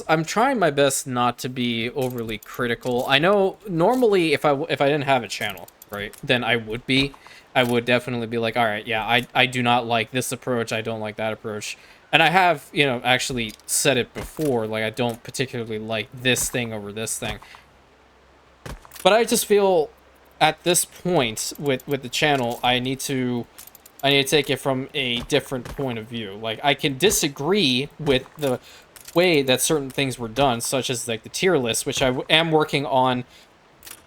I'm trying my best not to be overly critical. I know normally if I didn't have a channel, right, then I would be. I would definitely be like, all right, yeah, I do not like this approach. I don't like that approach. And I have, you know, actually said it before, like I don't particularly like this thing over this thing. But I just feel at this point with the channel, I need to take it from a different point of view. Like I can disagree with the way that certain things were done, such as like the tier list, which I am working on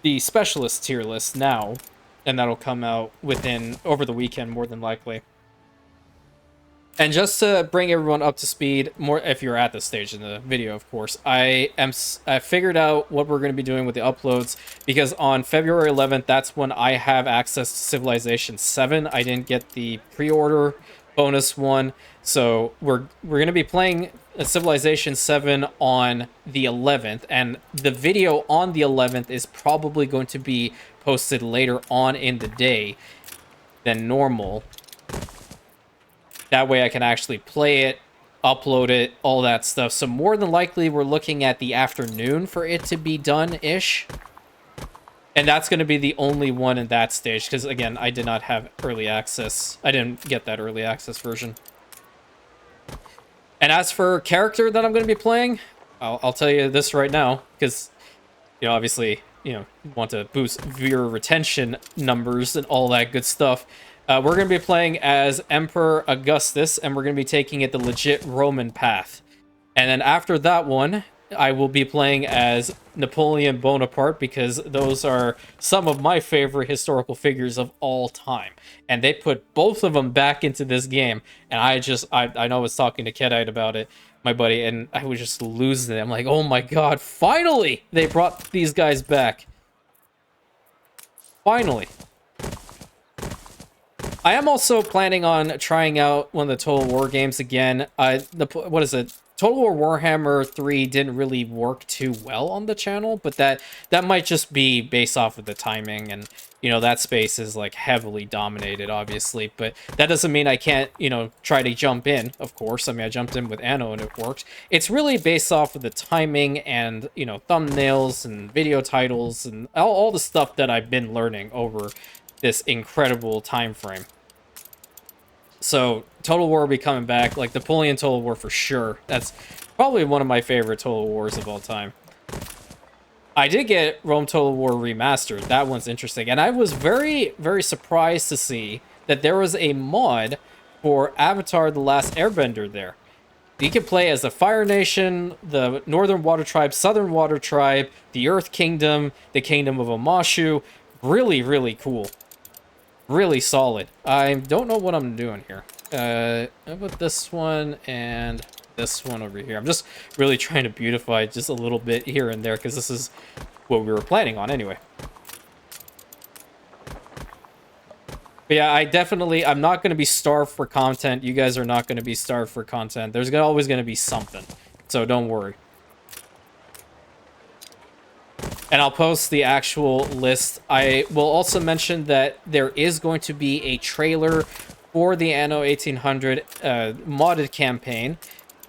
the specialist tier list now. And that'll come out over the weekend, more than likely. And just to bring everyone up to speed, more if you're at this stage in the video, of course, I figured out what we're going to be doing with the uploads, because on February 11th, that's when I have access to Civilization 7. I didn't get the pre-order bonus one, so we're going to be playing Civilization 7 on the 11th, and the video on the 11th is probably going to be posted later on in the day than normal. That way I can actually play it, upload it, all that stuff. So more than likely we're looking at the afternoon for it to be done-ish. And that's going to be the only one in that stage, because again, I did not have early access. I didn't get that early access version. And as for character that I'm going to be playing, I'll tell you this right now, because, you know, obviously, you know, want to boost viewer retention numbers and all that good stuff. We're going to be playing as Emperor Augustus, and we're going to be taking it the legit Roman path. And then after that one, I will be playing as Napoleon Bonaparte, because those are some of my favorite historical figures of all time. And they put both of them back into this game. And I know I was talking to Kedite about it, my buddy, and I was just losing it. I'm like, oh my god, finally! They brought these guys back. Finally. I am also planning on trying out one of the Total War games again. What is it? Total War Warhammer 3 didn't really work too well on the channel, but that might just be based off of the timing, and, you know, that space is, like, heavily dominated, obviously, but that doesn't mean I can't, you know, try to jump in, of course. I mean, I jumped in with Anno and it worked. It's really based off of the timing and, you know, thumbnails and video titles and all the stuff that I've been learning over this incredible time frame. So, Total War will be coming back, like Napoleon Total War for sure. That's probably one of my favorite Total Wars of all time. I did get Rome Total War Remastered. That one's interesting. And I was very, very surprised to see that there was a mod for Avatar The Last Airbender there. You can play as the Fire Nation, the Northern Water Tribe, Southern Water Tribe, the Earth Kingdom, the Kingdom of Omashu. Really, really cool. Really solid. I don't know what I'm doing here. How about this one and this one over here? I'm just really trying to beautify just a little bit here and there, because this is what we were planning on anyway. But yeah, I'm not going to be starved for content. You guys are not going to be starved for content. There's always going to be something. So don't worry. And I'll post the actual list. I will also mention that there is going to be a trailer for the Anno 1800 modded campaign.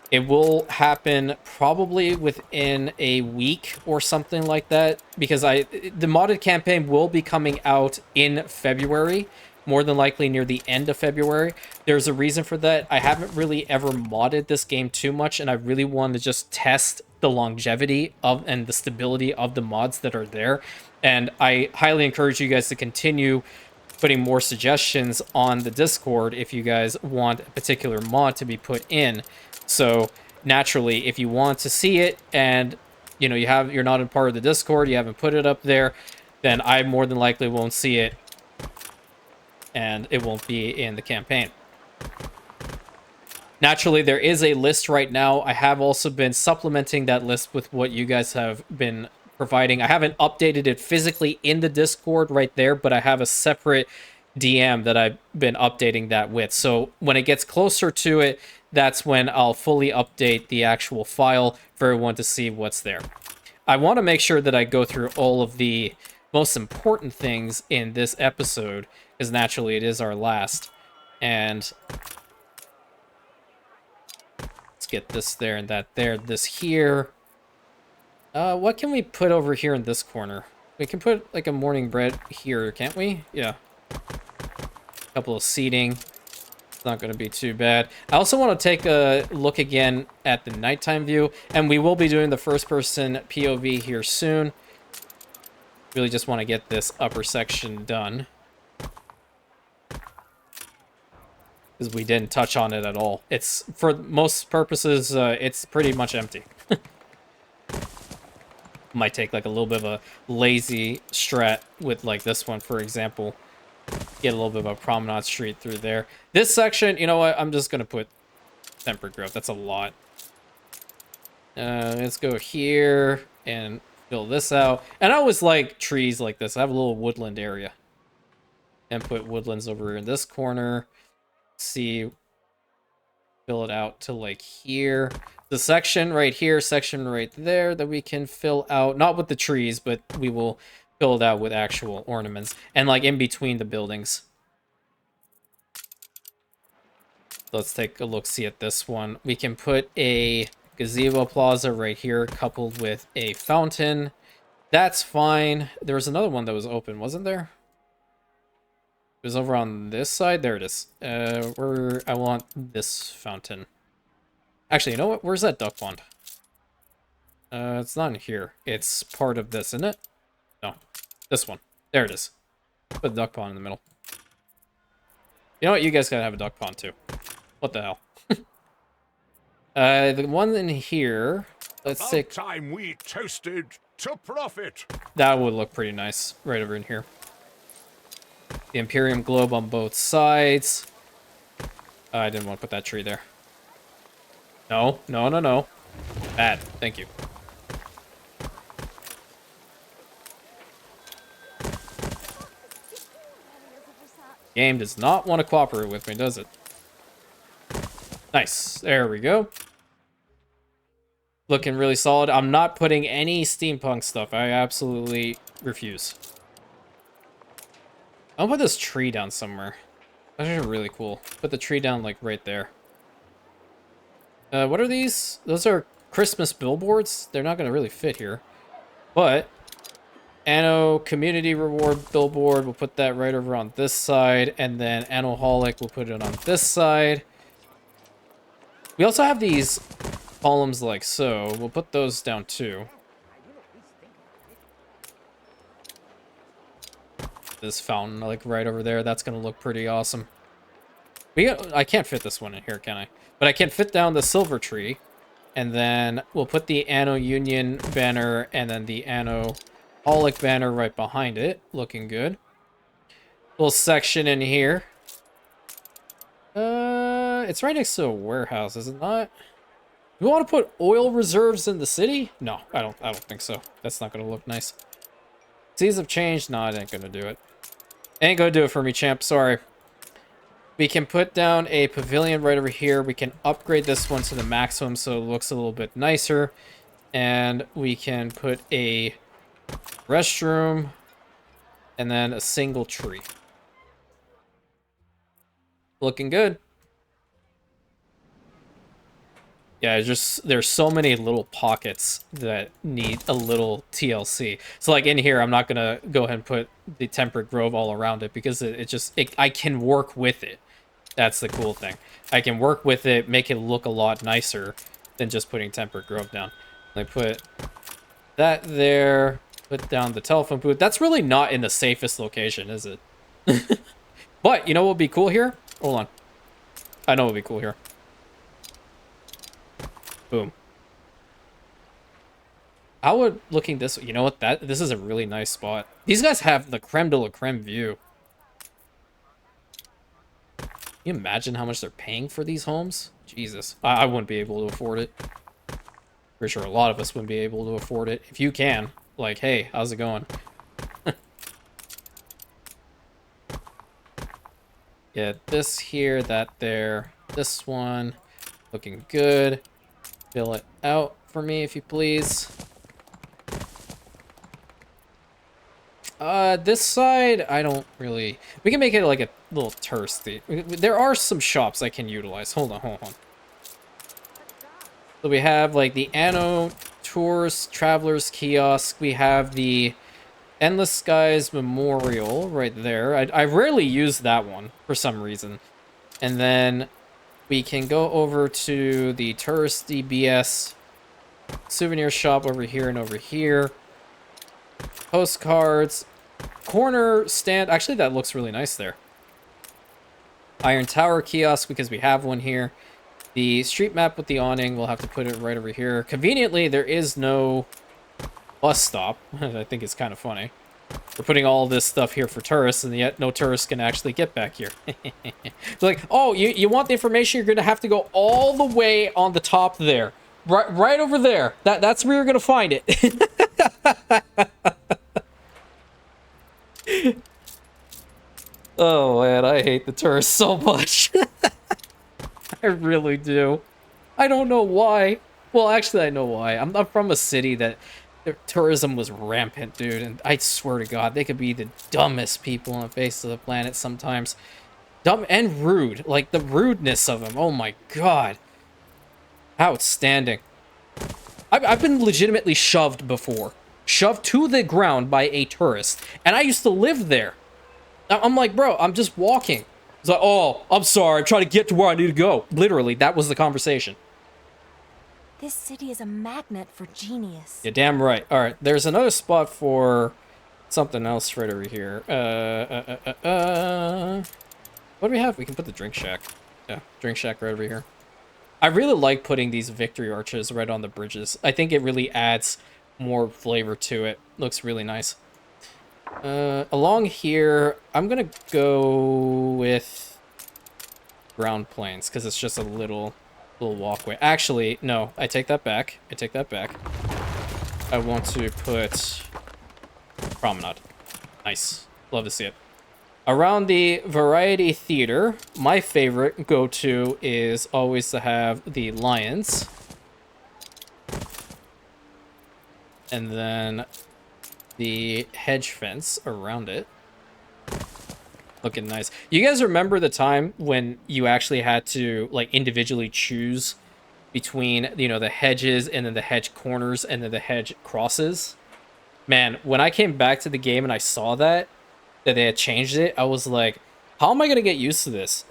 It will happen probably within a week or something like that, because the modded campaign will be coming out in February, more than likely near the end of February. There's a reason for that. I haven't really ever modded this game too much, and I really want to just test the longevity of and the stability of the mods that are there. And I highly encourage you guys to continue putting more suggestions on the Discord if you guys want a particular mod to be put in. So naturally, if you want to see it and you're not a part of the Discord, you haven't put it up there, then I more than likely won't see it and it won't be in the campaign. Naturally, there is a list right now. I have also been supplementing that list with what you guys have been providing. I haven't updated it physically in the Discord right there, but I have a separate DM that I've been updating that with. So when it gets closer to it, that's when I'll fully update the actual file for everyone to see what's there. I want to make sure that I go through all of the most important things in this episode, because naturally it is our last. And let's get this there and that there, this here. What can we put over here in this corner? We can put like a morning bread here, can't we? Yeah. A couple of seating. It's not going to be too bad. I also want to take a look again at the nighttime view, and we will be doing the first person POV here soon. Really just want to get this upper section done, because we didn't touch on it at all. It's, for most purposes, it's pretty much empty. Might take like a little bit of a lazy strat with like this one, for example. Get a little bit of a promenade street through there. This section, you know what? I'm just going to put tempered growth. That's a lot. Let's go here and fill this out. And I always like trees like this. I have a little woodland area. And put woodlands over in this corner. See, fill it out to like here. The section right here, section right there that we can fill out. Not with the trees, but we will fill it out with actual ornaments. And like in between the buildings. Let's take a look-see at this one. We can put a gazebo plaza right here, coupled with a fountain. That's fine. There was another one that was open, wasn't there? It was over on this side. There it is. I want this fountain. Actually, you know what? Where's that duck pond? It's not in here. It's part of this, isn't it? No. This one. There it is. Put the duck pond in the middle. You know what? You guys gotta have a duck pond too. What the hell? The one in here. Let's take. Time we toasted to profit. That would look pretty nice right over in here. The Imperium globe on both sides. I didn't want to put that tree there. No, no, no, no. Bad. Thank you. Game does not want to cooperate with me, does it? Nice. There we go. Looking really solid. I'm not putting any steampunk stuff. I absolutely refuse. I'll put this tree down somewhere. That's actually really cool. Put the tree down, like, right there. What are these? Those are Christmas billboards. They're not going to really fit here. But Anno community reward billboard, we'll put that right over on this side. And then Annoholic, we'll put it on this side. We also have these columns like so. We'll put those down too. This fountain, like right over there, that's going to look pretty awesome. I can't fit this one in here, can I? But I can fit down the silver tree. And then we'll put the Anno Union banner and then the Anno Holic banner right behind it. Looking good. Little section in here. It's right next to a warehouse, is it not? Do we want to put oil reserves in the city? No, I don't think so. That's not going to look nice. Seas have changed. No, it ain't going to do it. Ain't going to do it for me, champ. Sorry. We can put down a pavilion right over here. We can upgrade this one to the maximum so it looks a little bit nicer. And we can put a restroom and then a single tree. Looking good. Yeah, there's so many little pockets that need a little TLC. So like in here, I'm not gonna go ahead and put the temperate grove all around it because I can work with it. That's the cool thing. I can work with it, make it look a lot nicer than just putting temperate grove down. I put that there, put down the telephone booth. That's really not in the safest location, is it? But you know what would be cool here? Hold on. I know what would be cool here. Boom. How would looking this, you know what, this is a really nice spot. These guys have the creme de la creme view. Can you imagine how much they're paying for these homes? Jesus, I wouldn't be able to afford it. Pretty sure a lot of us wouldn't be able to afford it. If you can, like, hey, how's it going? Yeah, this here, that there, this one, looking good. Fill it out for me, if you please. This side, I don't really... We can make it like a little touristy. There are some shops I can utilize. Hold on. So we have like the Anno Tours Travelers Kiosk. We have the Endless Skies Memorial right there. I rarely use that one for some reason. And then we can go over to the touristy BS souvenir shop over here and over here. Postcards. Corner stand. Actually, that looks really nice there. Iron Tower kiosk, because we have one here. The street map with the awning, we'll have to put it right over here. Conveniently, there is no bus stop. I think it's kind of funny. We're putting all this stuff here for tourists, and yet no tourists can actually get back here. It's like, oh, you want the information? You're going to have to go all the way on the top there. Right over there. That's where you're going to find it. Oh, man, I hate the tourists so much. I really do. I don't know why. Well, actually, I know why. I'm from a city that tourism was rampant, dude, and I swear to God, they could be the dumbest people on the face of the planet sometimes. Dumb and rude. Like, the rudeness of them. Oh my God. Outstanding. I've been legitimately shoved before. Shoved to the ground by a tourist. And I used to live there. I'm like, bro, I'm just walking. It's like, oh, I'm sorry. I'm trying to get to where I need to go. Literally, that was the conversation. This city is a magnet for genius. Yeah, damn right. All right, there's another spot for something else right over here. What do we have? We can put the drink shack. Yeah, drink shack right over here. I really like putting these victory arches right on the bridges. I think it really adds more flavor to it. Looks really nice. Along here, I'm gonna go with ground planes because it's just a little walkway. Actually, no, I take that back. I want to put promenade. Nice. Love to see it. Around the Variety Theater, my favorite go-to is always to have the lions. And then the hedge fence around it. Looking nice. You guys remember the time when you actually had to like individually choose between, you know, the hedges and then the hedge corners and then the hedge crosses? Man, when I came back to the game and I saw that they had changed it, I was like, how am I going to get used to this?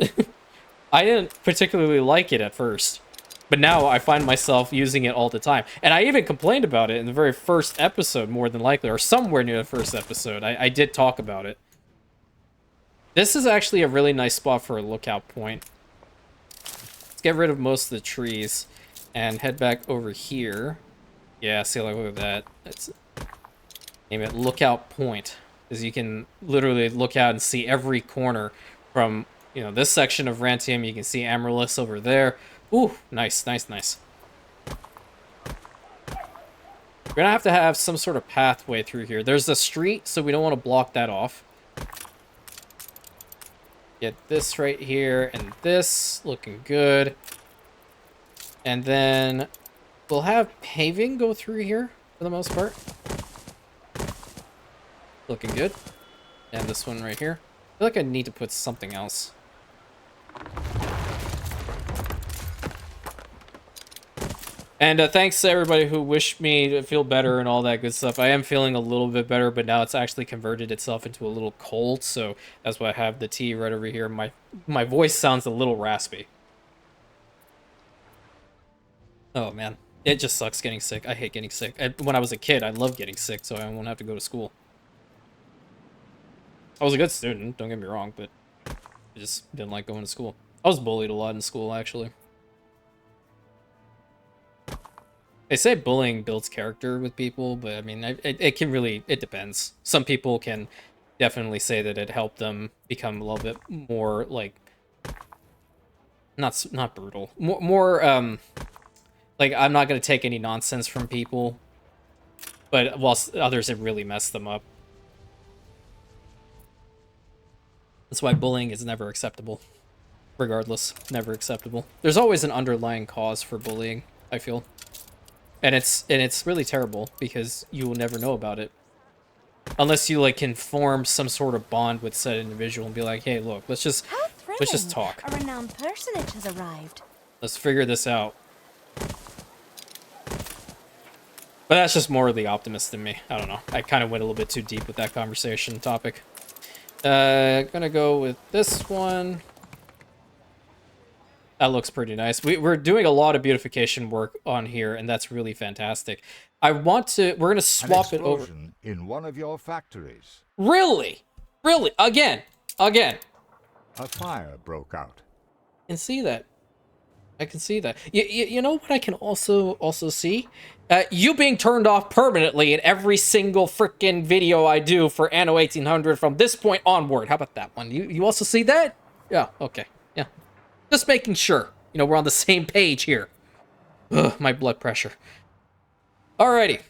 I didn't particularly like it at first. But now I find myself using it all the time. And I even complained about it in the very first episode, more than likely, or somewhere near the first episode. I did talk about it. This is actually a really nice spot for a lookout point. Let's get rid of most of the trees and head back over here. Yeah, see, like, look at that. Let's name it Lookout Point, because you can literally look out and see every corner from, you know, this section of Rantium. You can see Amaryllis over there. Ooh, nice, nice, nice. We're gonna have to have some sort of pathway through here. There's a street, so we don't want to block that off. Get this right here and this looking good. And then we'll have paving go through here for the most part. Looking good. And this one right here. I feel like I need to put something else. And thanks to everybody who wished me to feel better and all that good stuff. I am feeling a little bit better, but now it's actually converted itself into a little cold, so that's why I have the tea right over here. My voice sounds a little raspy. Oh, man. It just sucks getting sick. I hate getting sick. When I was a kid, I loved getting sick, so I won't have to go to school. I was a good student, don't get me wrong, but I just didn't like going to school. I was bullied a lot in school, actually. They say bullying builds character with people, but I mean, it can really, it depends. Some people can definitely say that it helped them become a little bit more, like, not brutal. More, like, I'm not going to take any nonsense from people, but whilst others, it really messed them up. That's why bullying is never acceptable. Regardless, never acceptable. There's always an underlying cause for bullying, I feel. And it's really terrible because you will never know about it. Unless you, like, can form some sort of bond with said individual and be like, hey, look, let's just talk. A renowned personage has arrived. Let's figure this out. But that's just more of the optimist than me. I don't know. I kind of went a little bit too deep with that conversation topic. Gonna go with this one. That looks pretty nice. We're doing a lot of beautification work on here, and that's really fantastic. We're gonna swap it over. In one of your factories. Really? Really? Again? A fire broke out. I can see that. I can see that. You know what I can also see? You being turned off permanently in every single freaking video I do for Anno 1800 from this point onward. How about that one? You also see that? Yeah, okay. Yeah. Just making sure. You know, we're on the same page here. Ugh, my blood pressure. Alrighty.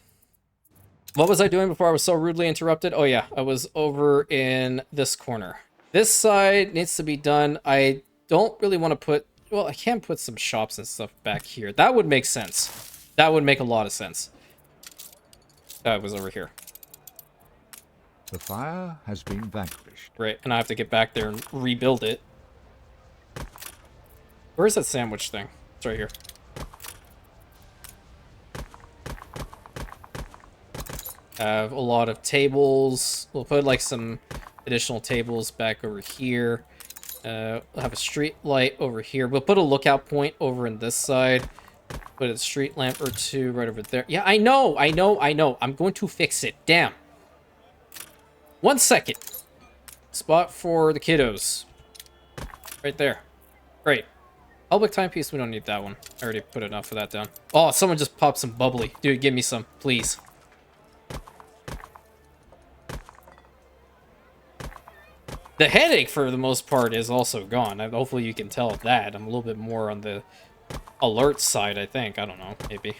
What was I doing before I was so rudely interrupted? Oh yeah, I was over in this corner. This side needs to be done. I don't really want to put... Well, I can put some shops and stuff back here. That would make sense. That would make a lot of sense. That was over here. The fire has been vanquished. Right, and I have to get back there and rebuild it. Where's that sandwich thing? It's right here. I have a lot of tables. We'll put like some additional tables back over here. We'll have a street light over here. We'll put a lookout point over in this side. Put a street lamp or two right over there. Yeah, I know. I'm going to fix it. Damn. 1 second. Spot for the kiddos. Right there. Great. Public timepiece, we don't need that one. I already put enough of that down. Oh, someone just popped some bubbly. Dude, give me some, please. The headache, for the most part, is also gone. Hopefully you can tell that. I'm a little bit more on the alert side, I think. I don't know, maybe.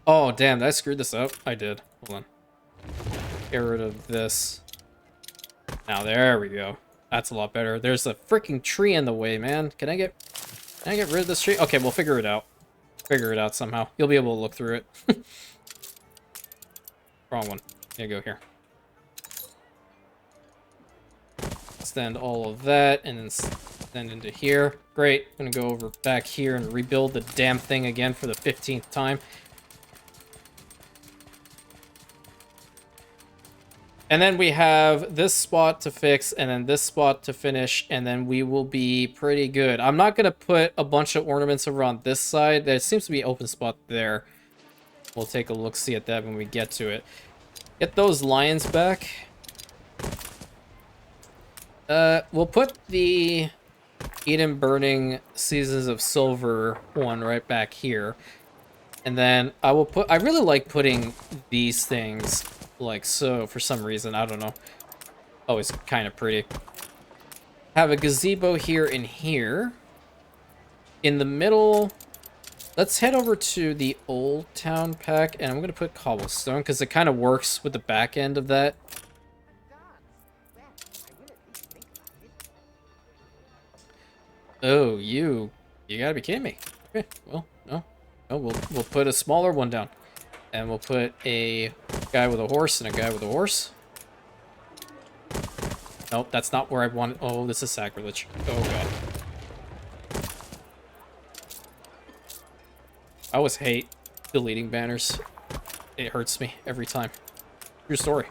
Oh, damn, did I screwed this up? I did. Hold on. Get rid of this. Now, there we go. That's a lot better. There's a freaking tree in the way, man. Can I get rid of this tree? Okay, we'll figure it out. Figure it out somehow. You'll be able to look through it. Wrong one. Yeah, go here. Extend all of that, and then extend into here. Great. I'm gonna go over back here and rebuild the damn thing again for the 15th time. And then we have this spot to fix, and then this spot to finish, and then we will be pretty good. I'm not going to put a bunch of ornaments over on this side. There seems to be an open spot there. We'll take a look-see at that when we get to it. Get those lions back. We'll put the Eden Burning Seasons of Silver one right back here. And then I really like putting these things like so for some reason. I don't know. Always kind of pretty. Have a gazebo here and here. In the middle, let's head over to the Old Town pack, and I'm going to put cobblestone because it kind of works with the back end of that. Oh, you gotta be kidding me. Okay, well, no, we'll put a smaller one down. And we'll put a guy with a horse and a guy with a horse. Nope, that's not where I want it. Oh, this is sacrilege. Oh, God. I always hate deleting banners. It hurts me every time. True story.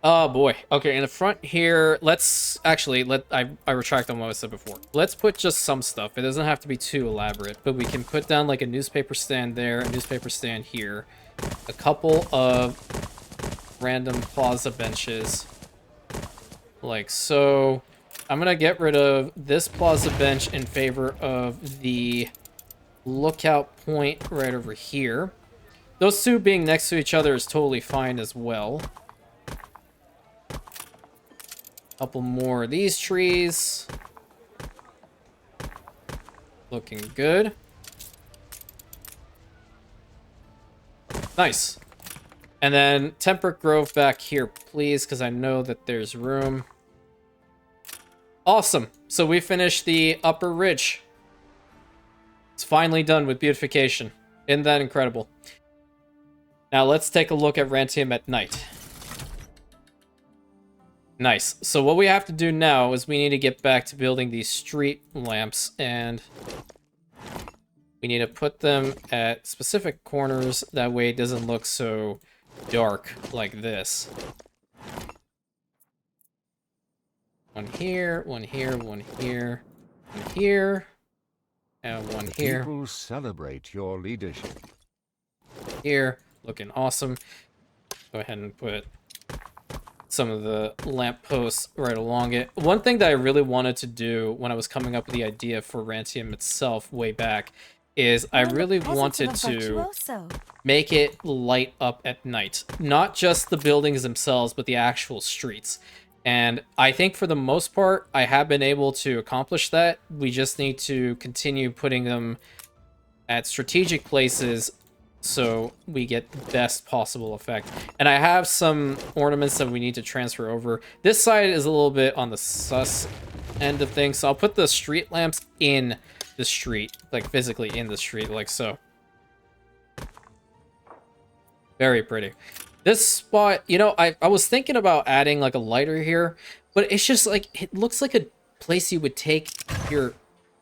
Oh boy. Okay, in the front here, let's actually I retract on what I said before. Let's put just some stuff. It doesn't have to be too elaborate, but we can put down like a newspaper stand there, a newspaper stand here, a couple of random plaza benches, like so. I'm gonna get rid of this plaza bench in favor of the lookout point right over here. Those two being next to each other is totally fine as well. Couple more of these trees. Looking good. Nice. And then Temperate Grove back here, please, because I know that there's room. Awesome. So we finished the upper ridge. It's finally done with beautification. Isn't that incredible? Now let's take a look at Rantium at night. Nice. So what we have to do now is we need to get back to building these street lamps, and we need to put them at specific corners. That way it doesn't look so dark like this. One here, one here, one here, one here, and one here. People celebrate your leadership. Here, looking awesome. Go ahead and put some of the lamp posts right along it. One thing that I really wanted to do when I was coming up with the idea for Rantium itself way back is I really wanted to make it light up at night. Not just the buildings themselves, but the actual streets. And I think for the most part, I have been able to accomplish that. We just need to continue putting them at strategic places so we get the best possible effect. And I have some ornaments that we need to transfer over. This side is a little bit on the sus end of things, so I'll put the street lamps in the street, like physically in the street, like so. Very pretty. This spot, you know, I was thinking about adding like a lighter here, but it's just like, it looks like a place you would take your...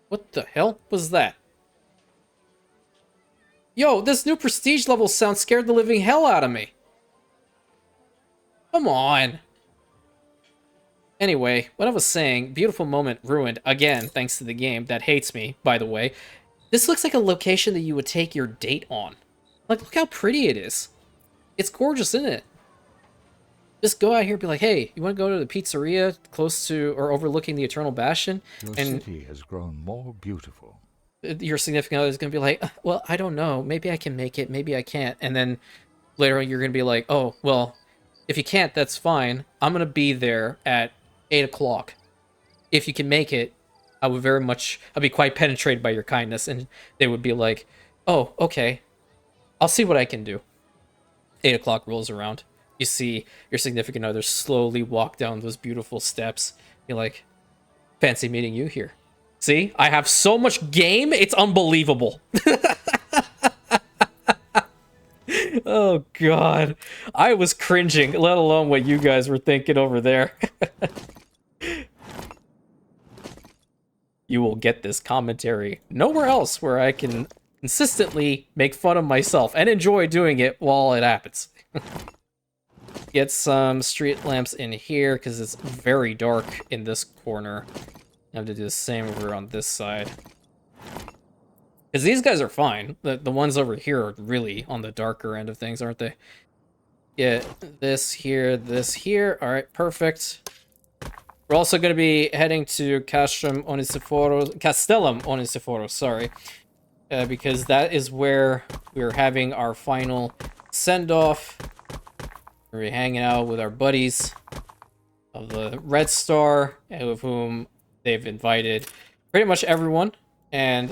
What the hell was that? Yo, this new prestige level sound scared the living hell out of me. Come on. Anyway, what I was saying, beautiful moment ruined again thanks to the game that hates me, by the way. This looks like a location that you would take your date on. Like, look how pretty it is. It's gorgeous, isn't it? Just go out here and be like, hey, you want to go to the pizzeria close to or overlooking the Eternal Bastion? Your And city has grown more beautiful. your significant other is going to be like, well, I don't know. Maybe I can make it. Maybe I can't. And then later on, you're going to be like, oh, well, if you can't, that's fine. I'm going to be there at 8 o'clock. If you can make it, I'd be quite penetrated by your kindness. And they would be like, oh, okay. I'll see what I can do. 8 o'clock rolls around. You see your significant other slowly walk down those beautiful steps. You're like, fancy meeting you here. See, I have so much game, it's unbelievable. Oh, God. I was cringing, let alone what you guys were thinking over there. You will get this commentary nowhere else where I can consistently make fun of myself and enjoy doing it while it happens. Get some street lamps in here because it's very dark in this corner. I have to do the same over on this side. Because these guys are fine. The ones over here are really on the darker end of things, aren't they? Yeah, this here, this here. All right, perfect. We're also going to be heading to Castellum Onisiforo, sorry. Because that is where we're having our final send-off. We're hanging out with our buddies of the Red Star, of whom they've invited pretty much everyone. And,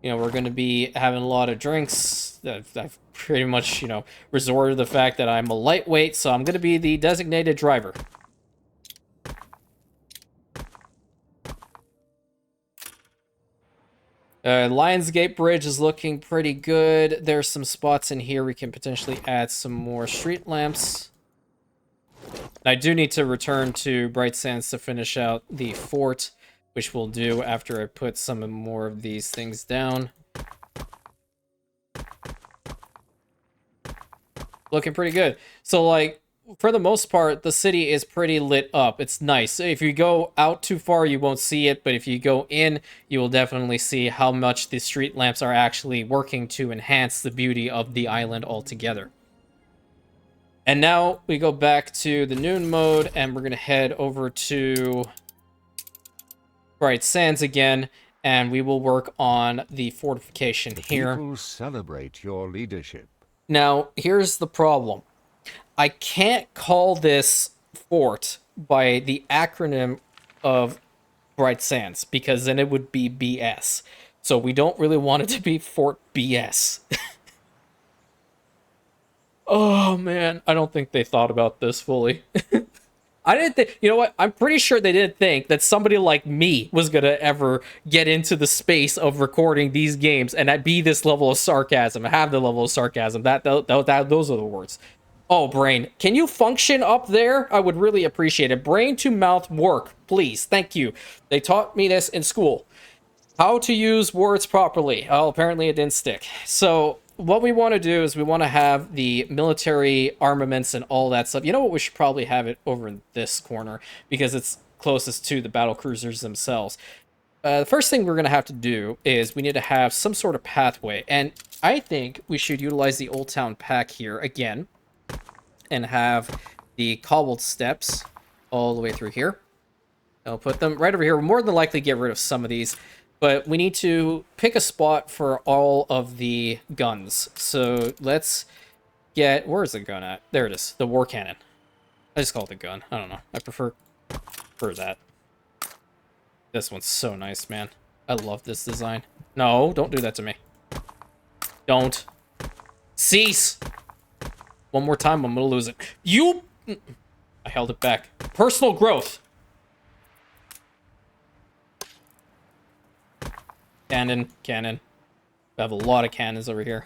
you know, we're going to be having a lot of drinks. I've pretty much, you know, resorted to the fact that I'm a lightweight, so I'm going to be the designated driver. Lionsgate Bridge is looking pretty good. There's some spots in here we can potentially add some more street lamps. I do need to return to Bright Sands to finish out the fort, which we'll do after I put some more of these things down. Looking pretty good. So, like, for the most part, the city is pretty lit up. It's nice. If you go out too far, you won't see it, but if you go in, you will definitely see how much the street lamps are actually working to enhance the beauty of the island altogether. And now we go back to the noon mode, and we're going to head over to Bright Sands again, and we will work on the fortification here. People celebrate your leadership. Now, here's the problem. I can't call this fort by the acronym of Bright Sands, because then it would be BS. So we don't really want it to be Fort BS. Oh, man. I don't think they thought about this fully. I didn't think, you know what? I'm pretty sure they didn't think that somebody like me was going to ever get into the space of recording these games and that be this level of sarcasm, have the level of sarcasm. Those are the words. Oh, brain, can you function up there? I would really appreciate it. Brain to mouth work, please. Thank you. They taught me this in school. How to use words properly. Oh, apparently it didn't stick. So what we want to do is we want to have the military armaments and all that stuff. You know what? We should probably have it over in this corner because it's closest to the battle cruisers themselves. The first thing we're going to have to do is we need to have some sort of pathway. And I think we should utilize the Old Town Pack here again and have the cobbled steps all the way through here. I'll put them right over here. We'll more than likely get rid of some of these. But we need to pick a spot for all of the guns. So let's get... Where's the gun at? There it is. The war cannon. I just call it the gun. I don't know. I prefer that. This one's so nice, man. I love this design. No, don't do that to me. Don't. Cease! One more time, I'm gonna lose it. You... I held it back. Personal growth. Cannon, cannon. We have a lot of cannons over here.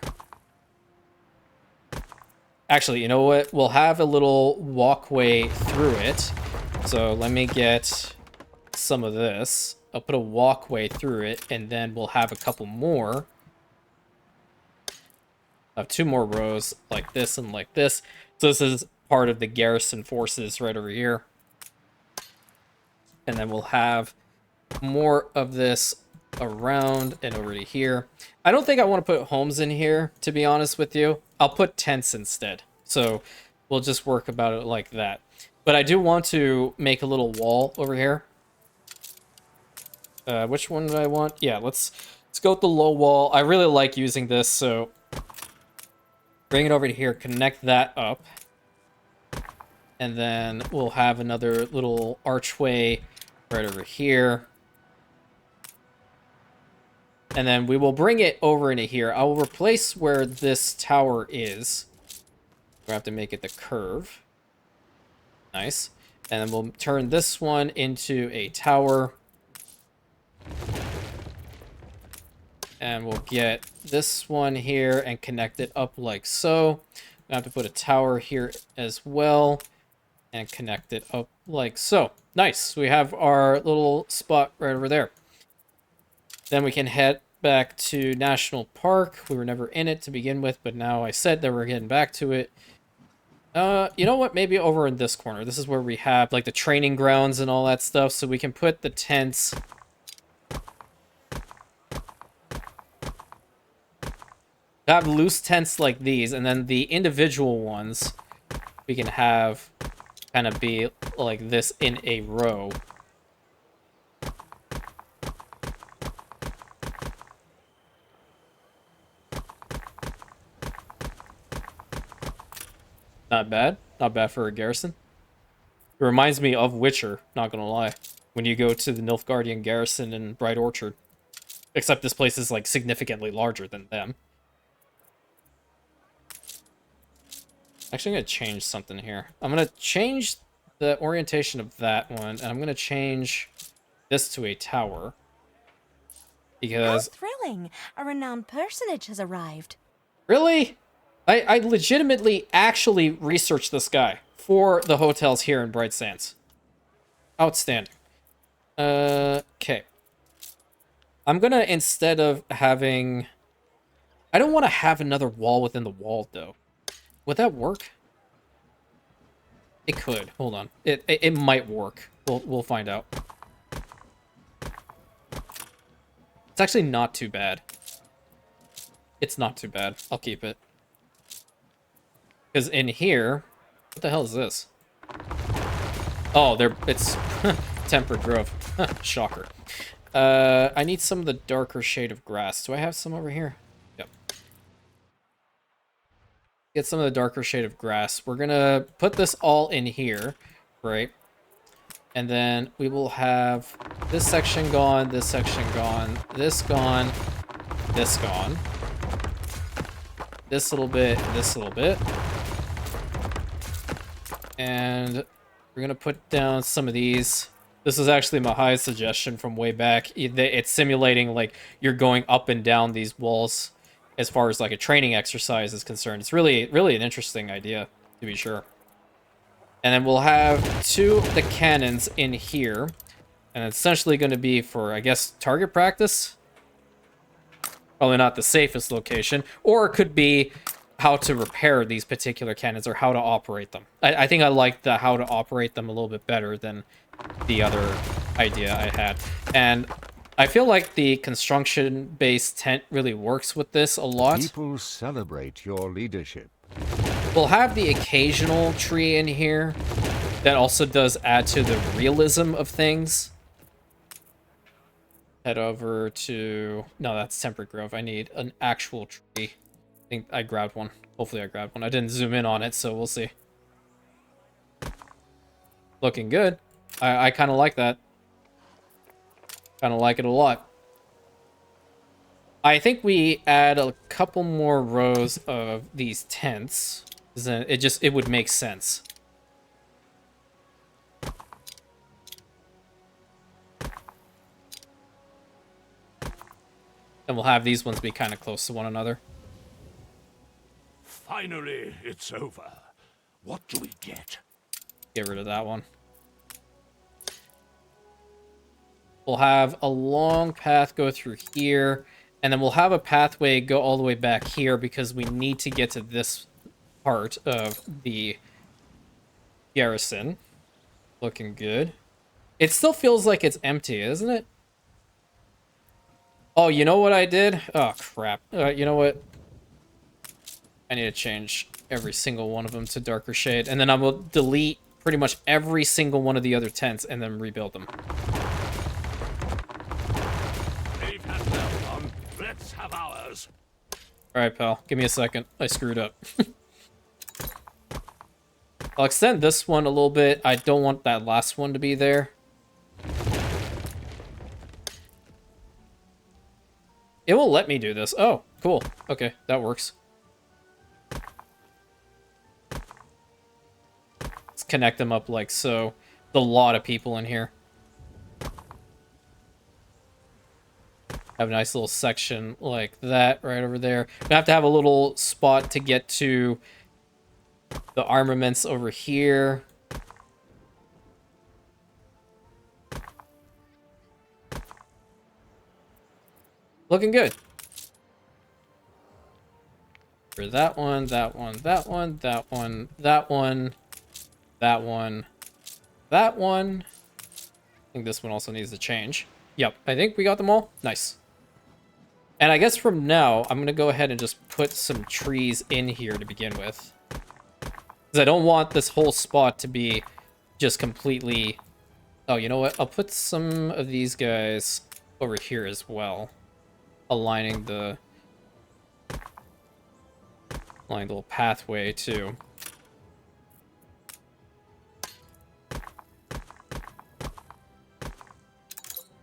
Actually, you know what? We'll have a little walkway through it. So let me get some of this. I'll put a walkway through it, and then we'll have a couple more. I have 2 more rows like this and like this. So this is part of the garrison forces right over here. And then we'll have more of this around and over to here. I don't think I want to put homes in here, to be honest with you. I'll put tents instead. So we'll just work about it like that. But I do want to make a little wall over here. Which one do I want? Yeah, let's go with the low wall. I really like using this, so bring it over to here, connect that up. And then we'll have another little archway right over here. And then we will bring it over into here. I will replace where this tower is. We'll have to make it the curve. Nice. And then we'll turn this one into a tower. And we'll get this one here and connect it up like so. I have to put a tower here as well. And connect it up like so. Nice. We have our little spot right over there. Then we can head back to National Park. We were never in it to begin with, but now I said that we're getting back to it. You know what? Maybe over in this corner. This is where we have like the training grounds and all that stuff, so we can put the tents. Have loose tents like these, and then the individual ones we can have kind of be like this in a row. Not bad. Not bad for a garrison. It reminds me of Witcher, not gonna lie. When you go to the Nilfgaardian garrison in Bright Orchard. Except this place is like significantly larger than them. Actually, I'm gonna change something here. I'm gonna change the orientation of that one, and I'm gonna change this to a tower. Because... How thrilling! A renowned personage has arrived. Really? I legitimately actually researched this guy for the hotels here in Bright Sands. Outstanding. Okay. I'm gonna, instead of having... I don't want to have another wall within the wall, though. Would that work? It could. Hold on. It might work. We'll find out. It's actually not too bad. It's not too bad. I'll keep it. Because in here, what the hell is this? Oh, it's tempered grove. Shocker. I need some of the darker shade of grass. Do I have some over here? Yep. Get some of the darker shade of grass. We're gonna put this all in here, right? And then we will have this section gone, this section gone, this gone, this gone. This little bit, this little bit. And we're gonna put down some of these. This is actually Mahai's suggestion from way back. It's simulating like you're going up and down these walls as far as like a training exercise is concerned. It's really an interesting idea, to be sure. And then we'll have two of the cannons in here. And it's essentially going to be for, I guess, target practice. Probably not the safest location. Or it could be how to repair these particular cannons or how to operate them. I think I like the how to operate them a little bit better than the other idea I had. And I feel like the construction-based tent really works with this a lot. People celebrate your leadership. We'll have the occasional tree in here that also does add to the realism of things. Head over to... No, that's tempered grove. I need an actual tree. I think I grabbed one. Hopefully I grabbed one. I didn't zoom in on it, so we'll see. Looking good. I kind of like that. Kind of like it a lot. I think we add a couple more rows of these tents. Then it would make sense. And we'll have these ones be kind of close to one another. Finally, it's over. What do we get? Get rid of that one. We'll have a long path go through here, and then we'll have a pathway go all the way back here because we need to get to this part of the garrison. Looking good. It still feels like it's empty, isn't it? Oh, you know what I did? Oh, crap. You know what? I need to change every single one of them to darker shade, and then I will delete pretty much every single one of the other tents and then rebuild them. Let's have ours. Alright, pal. Give me a second. I screwed up. I'll extend this one a little bit. I don't want that last one to be there. It will let me do this. Oh, cool. Okay, that works. Let's connect them up like so. There's a lot of people in here. Have a nice little section like that right over there. We have to have a little spot to get to the armaments over here. Looking good. For that one, that one, that one, that one, that one, that one, that one. I think this one also needs to change. Yep, I think we got them all. Nice. And I guess from now, I'm going to go ahead and just put some trees in here to begin with. Because I don't want this whole spot to be just completely... Oh, you know what? I'll put some of these guys over here as well. Aligning the little pathway too.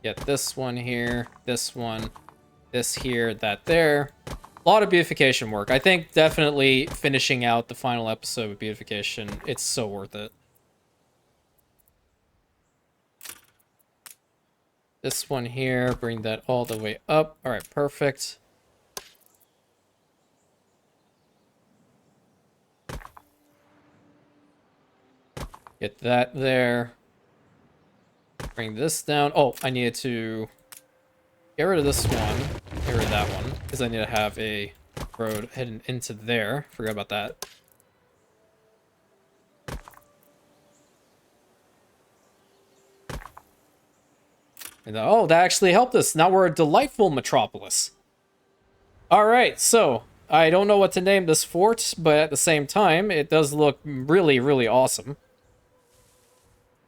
Get this one here, this one, this here, that there. A lot of beautification work. I think definitely finishing out the final episode with beautification, it's so worth it. This one here, bring that all the way up. All right, perfect. Get that there. Bring this down. Oh, I needed to get rid of this one. Get rid of that one. Because I need to have a road heading into there. Forgot about that. And oh, that actually helped us. Now we're a delightful metropolis. All right, so I don't know what to name this fort, but at the same time, it does look really, really awesome.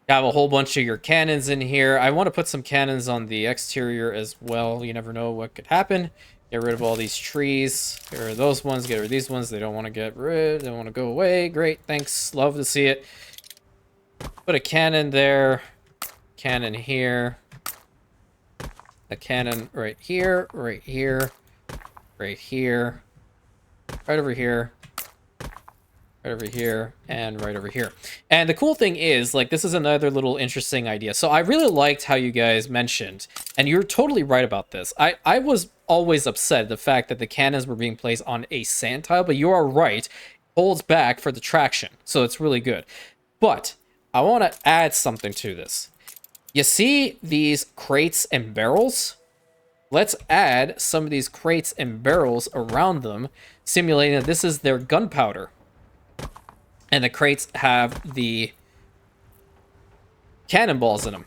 Have a whole bunch of your cannons in here. I want to put some cannons on the exterior as well. You never know what could happen. Get rid of all these trees. Get rid of those ones. Get rid of these ones. They don't want to get rid. They don't want to go away. Great, thanks. Love to see it. Put a cannon there. Cannon here. A cannon right here. Right here. Right here. Right over here. Right over here, and right over here. And the cool thing is, like, this is another little interesting idea. So I really liked how you guys mentioned, and you're totally right about this. I was always upset at the fact that the cannons were being placed on a sand tile, but you are right. It holds back for the traction, so it's really good. But I want to add something to this. You see these crates and barrels? Let's add some of these crates and barrels around them, simulating that this is their gunpowder. And the crates have the cannonballs in them.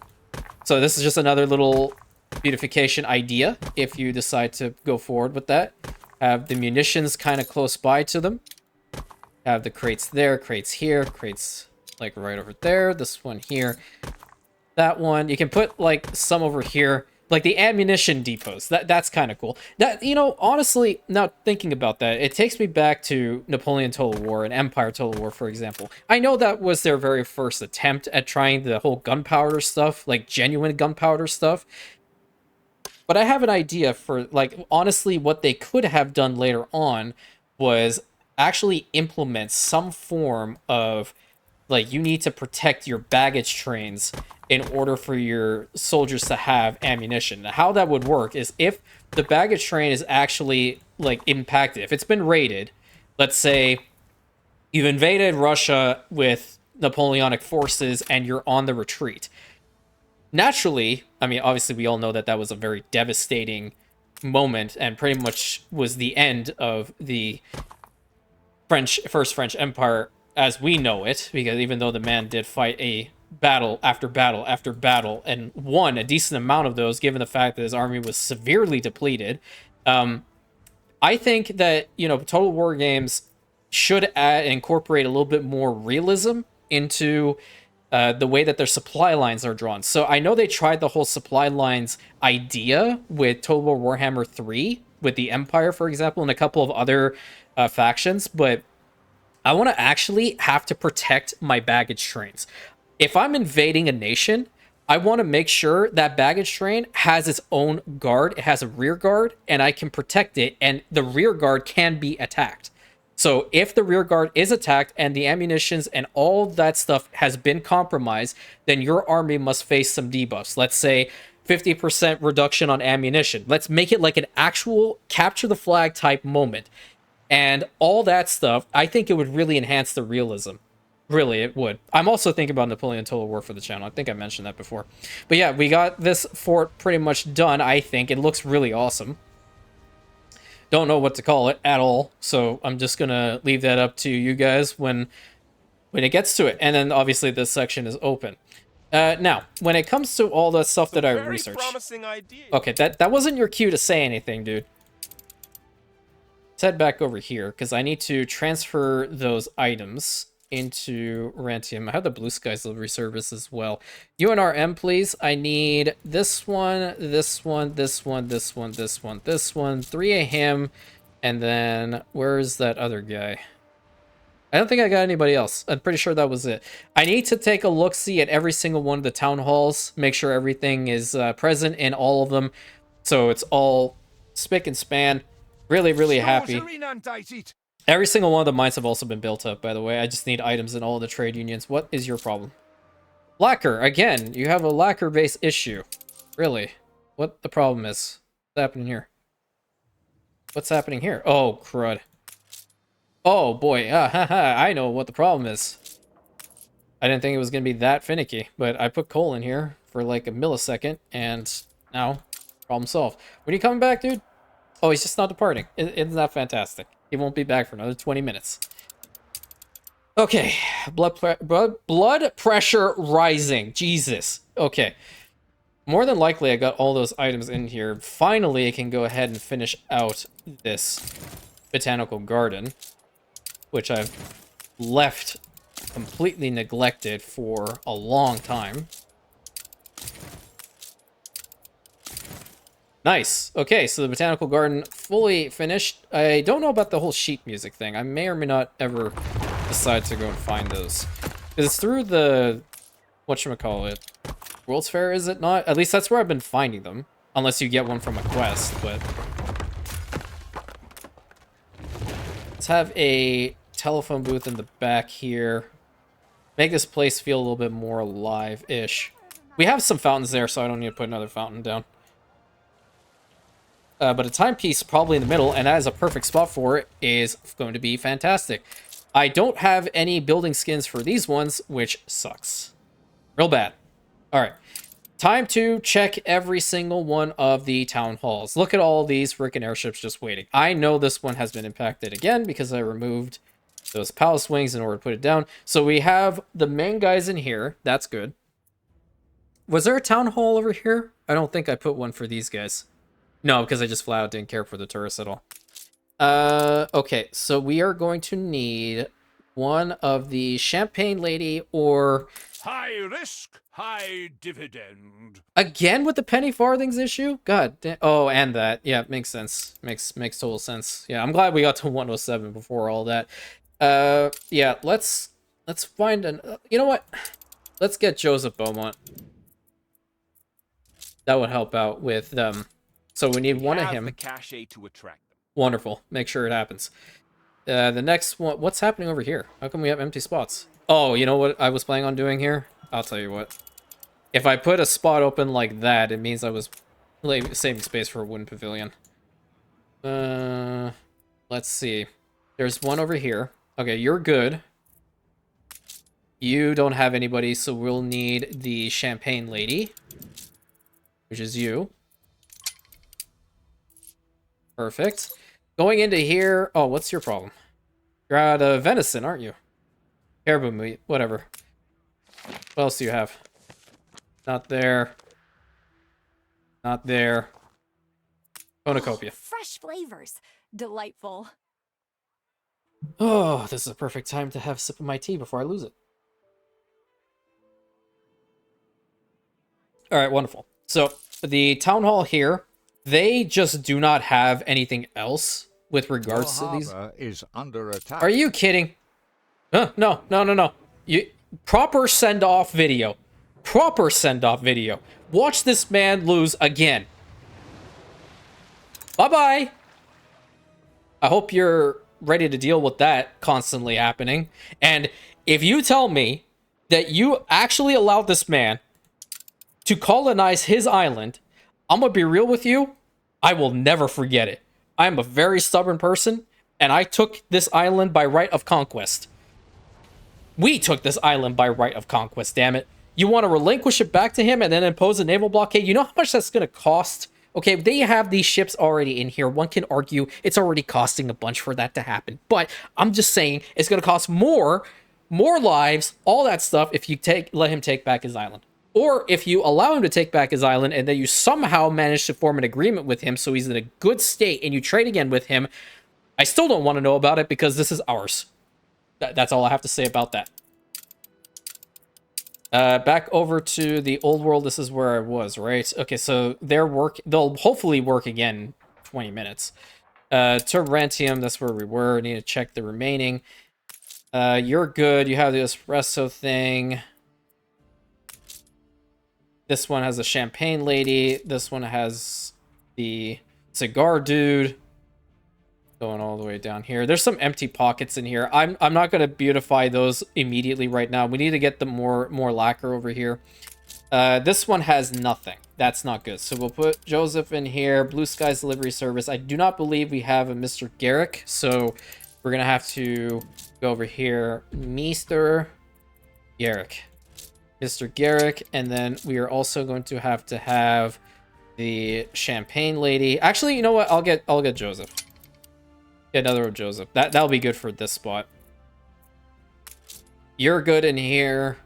So this is just another little beautification idea, if you decide to go forward with that. Have the munitions kind of close by to them. Have the crates there, crates here, crates like right over there. This one here. That one. You can put like some over here. Like the ammunition depots. That's kind of cool. That, you know, honestly, now thinking about that, it takes me back to Napoleon Total War and Empire Total War, for example. I know that was their very first attempt at trying the whole gunpowder stuff, like genuine gunpowder stuff. But I have an idea for, like, honestly, what they could have done later on was actually implement some form of, like, you need to protect your baggage trains in order for your soldiers to have ammunition. Now, how that would work is if the baggage train is actually, like, impacted, if it's been raided, let's say you've invaded Russia with Napoleonic forces and you're on the retreat. Naturally, I mean, obviously we all know that that was a very devastating moment and pretty much was the end of the First French Empire as we know it, because even though the man did fight a battle after battle after battle and won a decent amount of those, given the fact that his army was severely depleted, I think that, you know, Total War games should incorporate a little bit more realism into the way that their supply lines are drawn. So I know they tried the whole supply lines idea with Total War Warhammer 3, with the Empire, for example, and a couple of other factions, but I want to actually have to protect my baggage trains. If I'm invading a nation, I want to make sure that baggage train has its own guard. It has a rear guard, and I can protect it, and the rear guard can be attacked. So if the rear guard is attacked and the ammunitions and all that stuff has been compromised, then your army must face some debuffs. Let's say 50% reduction on ammunition. Let's make it like an actual capture the flag type moment. And all that stuff, I think it would really enhance the realism. Really, it would. I'm also thinking about Napoleon Total War for the channel. I think I mentioned that before. But yeah, we got this fort pretty much done, I think. It looks really awesome. Don't know what to call it at all, so I'm just going to leave that up to you guys when it gets to it. And then, obviously, this section is open. Now, when it comes to all the stuff that I researched... Promising idea. Okay, that wasn't your cue to say anything, dude. Let's head back over here, because I need to transfer those items into Rantium. I have the Blue Skies delivery service as well. UNRM, please. I need this one, this one, this one, this one, this one, this one. 3 of him. And then, where's that other guy? I don't think I got anybody else. I'm pretty sure that was it. I need to take a look-see at every single one of the town halls. Make sure everything is present in all of them. So it's all spick and span. Really, really happy. Every single one of the mines have also been built up, by the way. I just need items in all of the trade unions. What is your problem? Lacquer. Again, you have a lacquer-based issue. Really? What the problem is? What's happening here? What's happening here? Oh, crud. Oh, boy. I know what the problem is. I didn't think it was going to be that finicky, but I put coal in here for like a millisecond, and now, problem solved. When are you coming back, dude? Oh, he's just not departing. Isn't that fantastic? He won't be back for another 20 minutes. Okay. Blood pressure rising. Jesus. Okay. more than likely I got all those items in here. Finally, I can go ahead and finish out this botanical garden, which I've left completely neglected for a long time. Nice. Okay, so the botanical garden fully finished. I don't know about the whole sheet music thing. I may or may not ever decide to go and find those. It's through the, whatchamacallit, World's Fair, is it not? At least that's where I've been finding them. Unless you get one from a quest, but... Let's have a telephone booth in the back here. Make this place feel a little bit more alive-ish. We have some fountains there, so I don't need to put another fountain down. But a timepiece probably in the middle, and that is a perfect spot for it, is going to be fantastic. I don't have any building skins for these ones, which sucks. Real bad. Alright. Time to check every single one of the town halls. Look at all these freaking airships just waiting. I know this one has been impacted again because I removed those palace wings in order to put it down. So we have the main guys in here. That's good. Was there a town hall over here? I don't think I put one for these guys. No, because I just flat out didn't care for the tourists at all. Okay, so we are going to need one of the champagne lady or... High risk, high dividend. Again with the penny farthings issue? God damn. Oh, and that. Yeah, makes sense. Makes total sense. Yeah, I'm glad we got to 107 before all that. Yeah, let's find an... you know what? Let's get Joseph Beaumont. That would help out with them. So we need one of him. The cachet to attract them. Wonderful. Make sure it happens. The next one... What's happening over here? How come we have empty spots? Oh, you know what I was planning on doing here? I'll tell you what. If I put a spot open like that, it means I was saving space for a wooden pavilion. Let's see. There's one over here. Okay, you're good. You don't have anybody, so we'll need the champagne lady, which is you. Perfect. Going into here... Oh, what's your problem? You're out of venison, aren't you? Caribou meat, whatever. What else do you have? Not there. Not there. Cornucopia. Fresh flavors. Delightful. Oh, this is a perfect time to have a sip of my tea before I lose it. Alright, wonderful. So, the town hall here, they just do not have anything else with regards to these. Is under attack. Are you kidding? No. You proper send-off video. Proper send-off video. Watch this man lose again. Bye-bye. I hope you're ready to deal with that constantly happening. And if you tell me that you actually allowed this man to colonize his island, I'm gonna be real with you. I will never forget it. I am a very stubborn person, and I took this island by right of conquest. We took this island by right of conquest, damn it. You want to relinquish it back to him and then impose a naval blockade? You know how much that's going to cost? Okay, they have these ships already in here. One can argue it's already costing a bunch for that to happen. But I'm just saying it's going to cost more lives, all that stuff if you let him take back his island. Or if you allow him to take back his island and then you somehow manage to form an agreement with him so he's in a good state and you trade again with him, I still don't want to know about it because this is ours. That's all I have to say about that. Back over to the old world. This is where I was, right? Okay, so they'll hopefully work again in 20 minutes. To Rantium, that's where we were. I need to check the remaining. You're good. You have the espresso thing. This one has a champagne lady. This one has the cigar dude. Going all the way down here. There's some empty pockets in here. I'm not going to beautify those immediately right now. We need to get the more lacquer over here. This one has nothing. That's not good. So we'll put Joseph in here. Blue Skies Delivery Service. I do not believe we have a Mr. Garrick. So we're going to have to go over here. Mr. Garrick. Mr. Garrick. And then we are also going to have the champagne lady. Actually, you know what? I'll get Joseph. Another of Joseph. That'll be good for this spot. You're good in here.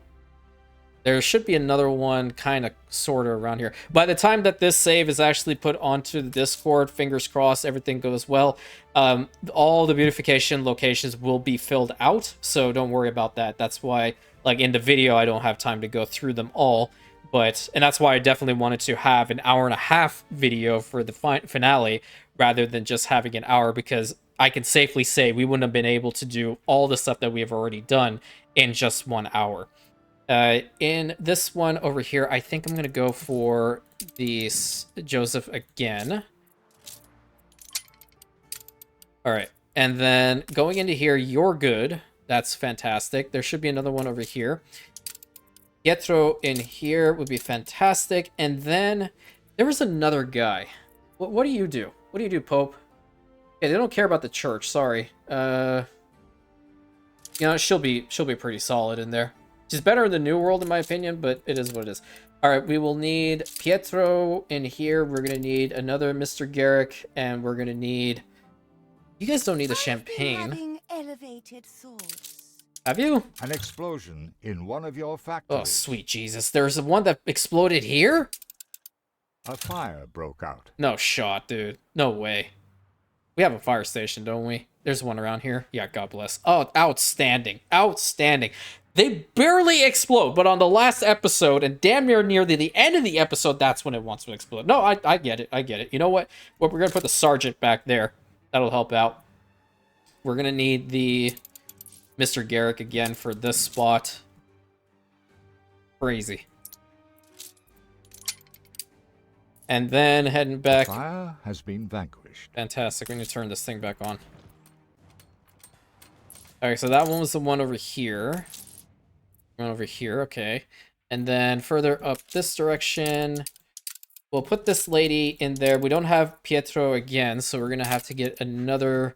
There should be another one kind of sort of around here. By the time that this save is actually put onto the Discord, fingers crossed, everything goes well, all the beautification locations will be filled out, so don't worry about that. That's why, like, in the video, I don't have time to go through them all, and that's why I definitely wanted to have an hour and a half video for the finale, rather than just having an hour, because I can safely say we wouldn't have been able to do all the stuff that we have already done in just 1 hour. In this one over here, I think I'm going to go for the Joseph again. All right. And then going into here, you're good. That's fantastic. There should be another one over here. Pietro in here would be fantastic. And then there was another guy. What do you do? What do you do, Pope? Okay, they don't care about the church. Sorry. You know, she'll be pretty solid in there. She's better in the New World, in my opinion, but it is what it is. All right, we will need Pietro in here. We're going to need another Mr. Garrick, and we're going to need... You guys don't need the champagne. Having elevated thoughts. Have you? An explosion in one of your Oh, factories. sweet Jesus. There's one that exploded here? A fire broke out. No shot, dude. No way. We have a fire station, don't we? There's one around here. Yeah, God bless. Oh, outstanding. Outstanding. They barely explode, but on the last episode, and damn near the end of the episode, that's when it wants to explode. No, I get it. I get it. You know what? We're going to put the sergeant back there. That'll help out. We're going to need the Mr. Garrick again for this spot. Crazy. And then heading back. Fire has been vanquished. Fantastic. We need to turn this thing back on. Alright, so that one was the one over here. One over here, okay. And then further up this direction, we'll put this lady in there. We don't have Pietro again, so we're going to have to get another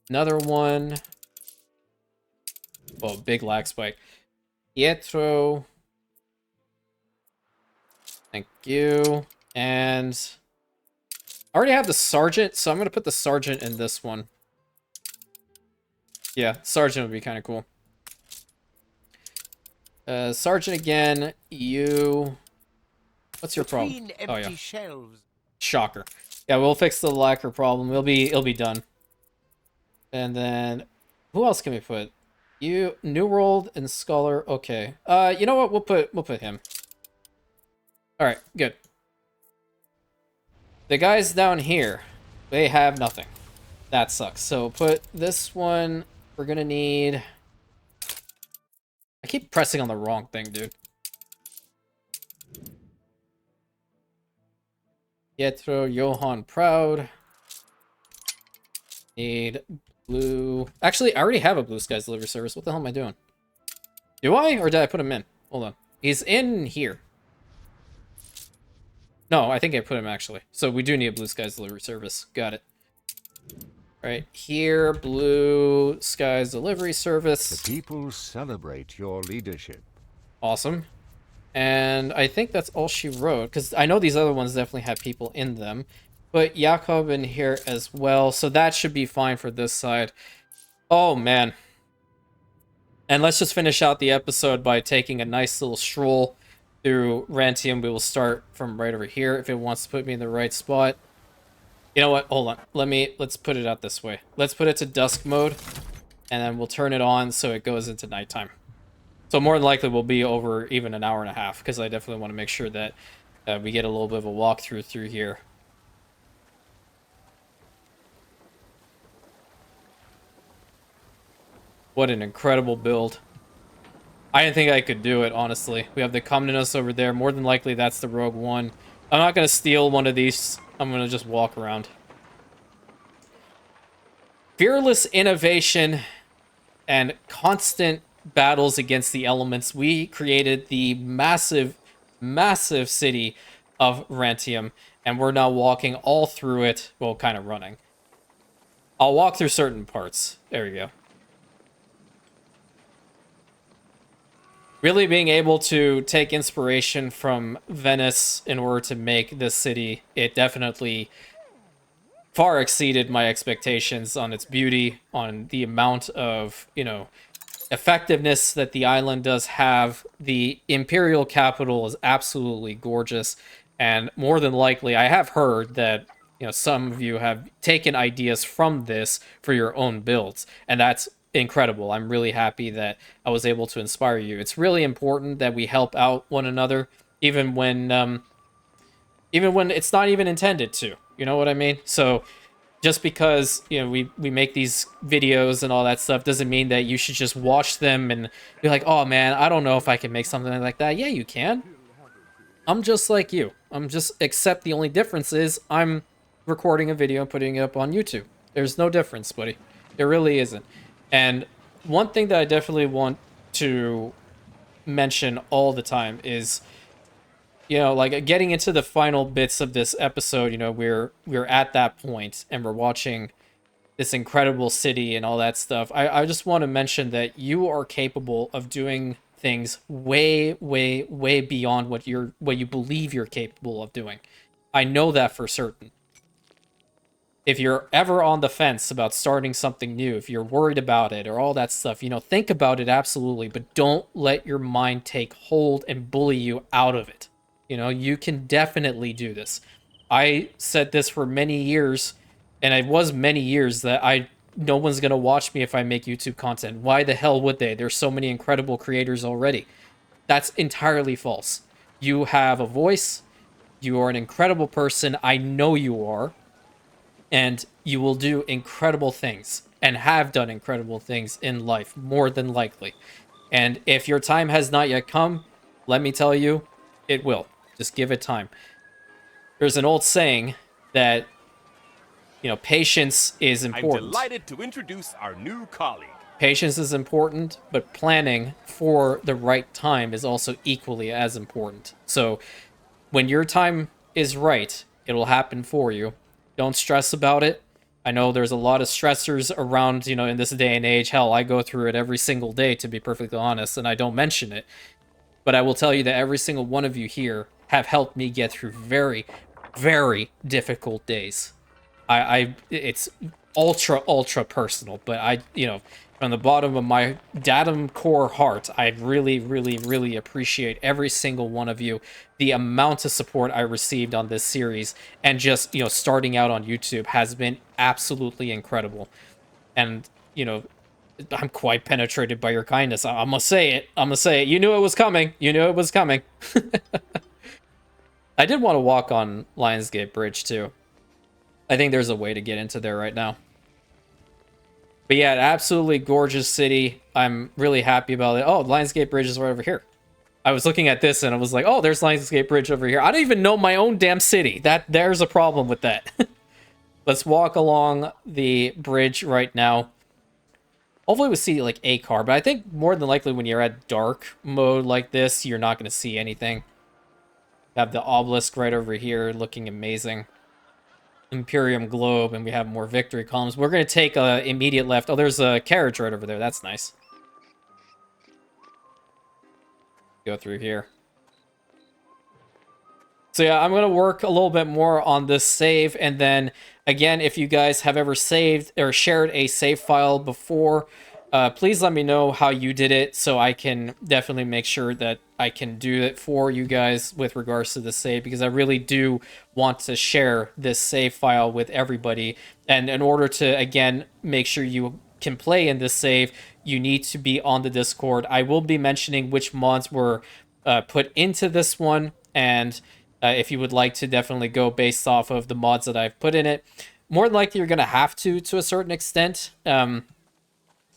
one. Oh, big lag spike. Pietro. Thank you. And I already have the sergeant, so I'm going to put the sergeant in this one. Yeah, sergeant would be kind of cool. Sergeant again, you... What's your problem? Oh, yeah. Shelves. Shocker. Yeah, we'll fix the lacquer problem. It'll be done. And then, who else can we put? You, New World and Scholar. Okay. You know what? We'll put him. All right, good. The guys down here, they have nothing. That sucks. So put this one. We're gonna need... I keep pressing on the wrong thing, dude. Pietro, Johann Proud. Need blue... Actually, I already have a Blue Skies delivery service. What the hell am I doing? Do I? Or did I put him in? Hold on. He's in here. No, I think I put him, actually. So we do need a Blue Skies delivery service. Got it. Right here, Blue Skies delivery service. The people celebrate your leadership. Awesome. And I think that's all she wrote, because I know these other ones definitely have people in them. But Jakob in here as well, so that should be fine for this side. Oh, man. And let's just finish out the episode by taking a nice little stroll through Rantium. We will start from right over here if it wants to put me in the right spot. You know what? Hold on. Let's put it out this way. Let's put it to dusk mode, and then we'll turn it on so it goes into nighttime. So more than likely we'll be over even an hour and a half, because I definitely want to make sure that we get a little bit of a walkthrough through here. What an incredible build. I didn't think I could do it, honestly. We have the Comnenus over there. More than likely that's the Rogue One. I'm not going to steal one of these. I'm going to just walk around. Fearless innovation and constant battles against the elements. We created the massive, massive city of Rantium, and we're now walking all through it. Well, kind of running. I'll walk through certain parts. There we go. Really being able to take inspiration from Venice in order to make this city, it definitely far exceeded my expectations on its beauty, on the amount of, you know, effectiveness that the island does have. The Imperial capital is absolutely gorgeous, and more than likely, I have heard that some of you have taken ideas from this for your own builds, and that's incredible. I'm really happy that I was able to inspire you. It's really important that we help out one another, even when it's not even intended to. You know what I mean? So just because we make these videos and all that stuff doesn't mean that you should just watch them and be like, oh man, I don't know if I can make something like that. Yeah, you can. I'm just like you. Except the only difference is I'm recording a video and putting it up on YouTube. There's no difference, buddy. There really isn't. And one thing that I definitely want to mention all the time is, like getting into the final bits of this episode, we're at that point and we're watching this incredible city and all that stuff. I just want to mention that you are capable of doing things way, way, way beyond what you believe you're capable of doing. I know that for certain. If you're ever on the fence about starting something new, if you're worried about it or all that stuff, think about it absolutely, but don't let your mind take hold and bully you out of it. You can definitely do this. I said this for many years, and it was many years that no one's going to watch me if I make YouTube content. Why the hell would they? There's so many incredible creators already. That's entirely false. You have a voice. You are an incredible person. I know you are. And you will do incredible things and have done incredible things in life, more than likely. And if your time has not yet come, let me tell you, it will. Just give it time. There's an old saying that, patience is important. I'm delighted to introduce our new colleague. Patience is important, but planning for the right time is also equally as important. So when your time is right, it'll happen for you. Don't stress about it. I know there's a lot of stressors around, in this day and age. Hell, I go through it every single day, to be perfectly honest, and I don't mention it. But I will tell you that every single one of you here have helped me get through very, very difficult days. It's ultra personal, but from the bottom of my datum core heart, I really, really, really appreciate every single one of you. The amount of support I received on this series and just, starting out on YouTube has been absolutely incredible. And, I'm quite penetrated by your kindness. I'm gonna say it. You knew it was coming. I did want to walk on Lionsgate Bridge, too. I think there's a way to get into there right now. But yeah, an absolutely gorgeous city. I'm really happy about it. Oh, Lionsgate Bridge is right over here. I was looking at this and I was like, oh, there's Lionsgate Bridge over here. I don't even know my own damn city. There's a problem with that. Let's walk along the bridge right now. Hopefully we see like a car, but I think more than likely when you're at dark mode like this, you're not going to see anything. Have the obelisk right over here looking amazing. Imperium globe, and we have more victory columns. We're going to take a immediate left. Oh, there's a carriage right over there. That's nice. Go through here. So yeah, I'm going to work a little bit more on this save, and then again, if you guys have ever saved or shared a save file before, please let me know how you did it so I can definitely make sure that I can do it for you guys with regards to the save, because I really do want to share this save file with everybody. And in order to, again, make sure you can play in this save, you need to be on the Discord. I will be mentioning which mods were put into this one, and if you would like to definitely go based off of the mods that I've put in it. More than likely, you're going to have to a certain extent.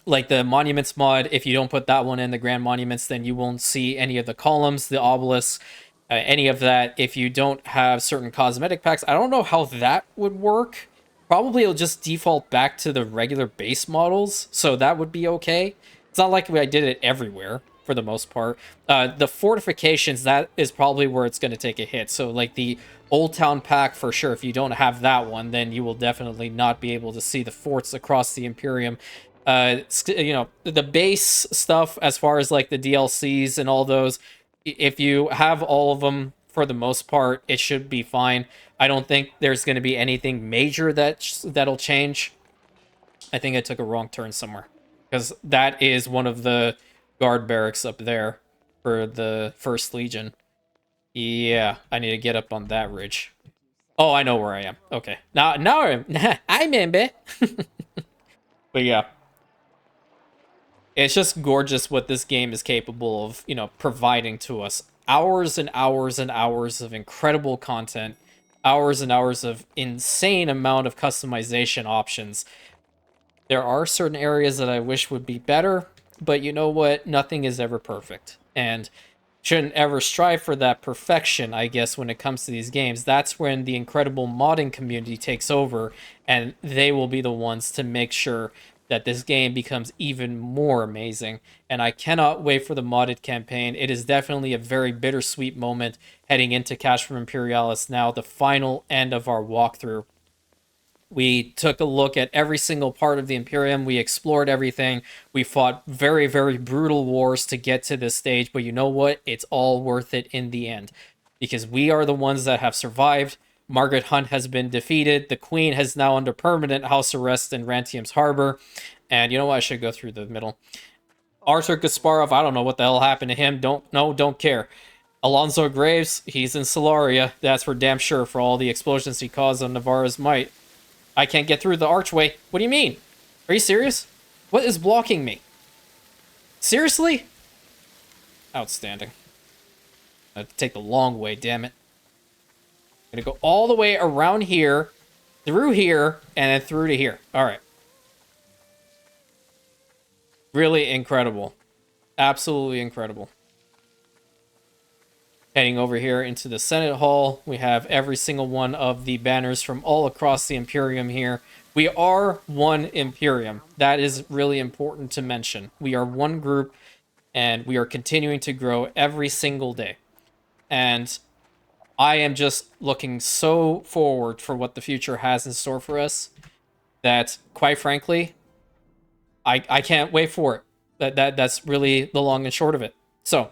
Like the monuments mod, if you don't put that one in, the grand monuments, then you won't see any of the columns, the obelisks, any of that. If you don't have certain cosmetic packs, I don't know how that would work. Probably it'll just default back to the regular base models, so that would be okay. It's not like I did it everywhere, for the most part. The fortifications, that is probably where it's going to take a hit. So like the Old Town pack, for sure, if you don't have that one, then you will definitely not be able to see the forts across the Imperium. The base stuff, as far as like the DLCs and all those, if you have all of them, for the most part, it should be fine. I don't think there's going to be anything major that'll change. I think I took a wrong turn somewhere. because that is one of the guard barracks up there for the First Legion. Yeah, I need to get up on that ridge. Oh, I know where I am. Okay, now I'm in bit. But yeah, it's just gorgeous what this game is capable of, you know, providing to us. Hours and hours and hours of incredible content, hours and hours of insane amount of customization options. There are certain areas that I wish would be better, but you know what? Nothing is ever perfect. And shouldn't ever strive for that perfection, I guess, when it comes to these games. That's when the incredible modding community takes over, and they will be the ones to make sure that this game becomes even more amazing. And I cannot wait for the modded campaign. It is definitely a very bittersweet moment heading into Castro Imperialis now, the final end of our walkthrough. We took a look at every single part of the Imperium. We explored everything. We fought very, very brutal wars to get to this stage. But you know what? It's all worth it in the end. Because we are the ones that have survived. Margaret Hunt has been defeated. The Queen has now under permanent house arrest in Rantium's harbor. And you know what? I should go through the middle. Arthur Gasparov, I don't know what the hell happened to him. Don't care. Alonso Graves, he's in Solaria. That's for damn sure for all the explosions he caused on Navarra's might. I can't get through the archway. What do you mean? Are you serious? What is blocking me? Seriously? Outstanding. I have to take the long way, damn it. I'm gonna go all the way around here, through here, and then through to here. Alright. Really incredible. Absolutely incredible. Heading over here into the Senate Hall, we have every single one of the banners from all across the Imperium here. We are one Imperium. That is really important to mention. We are one group, and we are continuing to grow every single day. And I am just looking so forward for what the future has in store for us that, quite frankly, I can't wait for it. That's really the long and short of it. So,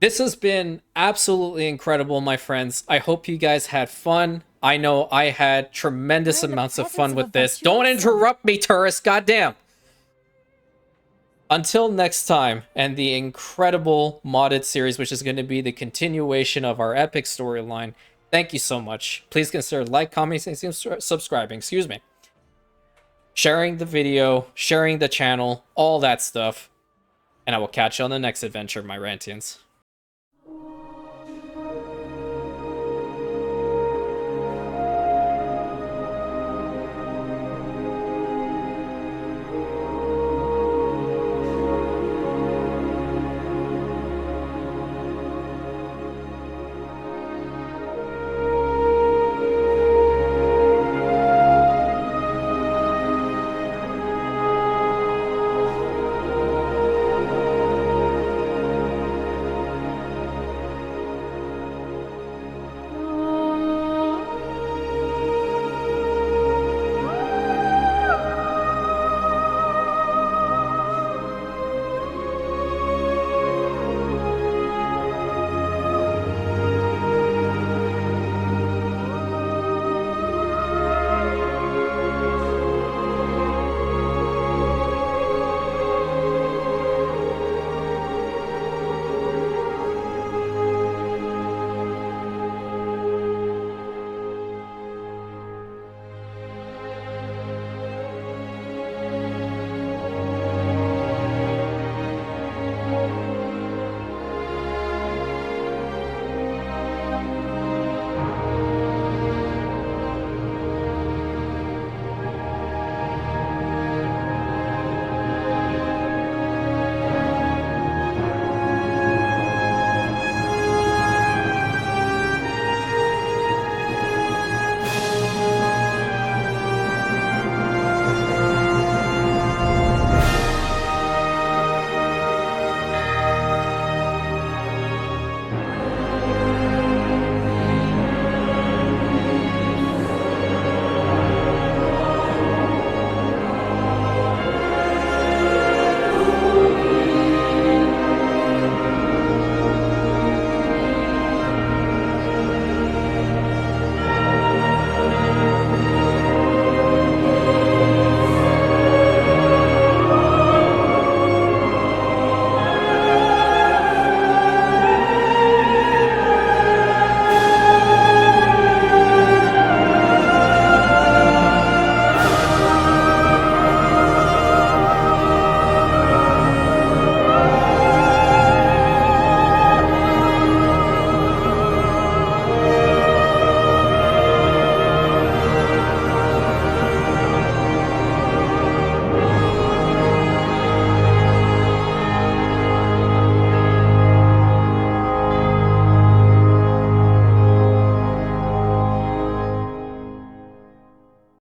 this has been absolutely incredible, my friends. I hope you guys had fun. I know I had tremendous amounts of fun with this. Don't interrupt me, tourist. Goddamn. Until next time, and the incredible modded series, which is going to be the continuation of our epic storyline, thank you so much. Please consider like, commenting, and subscribing, excuse me. Sharing the video, sharing the channel, all that stuff. And I will catch you on the next adventure, my Rantians.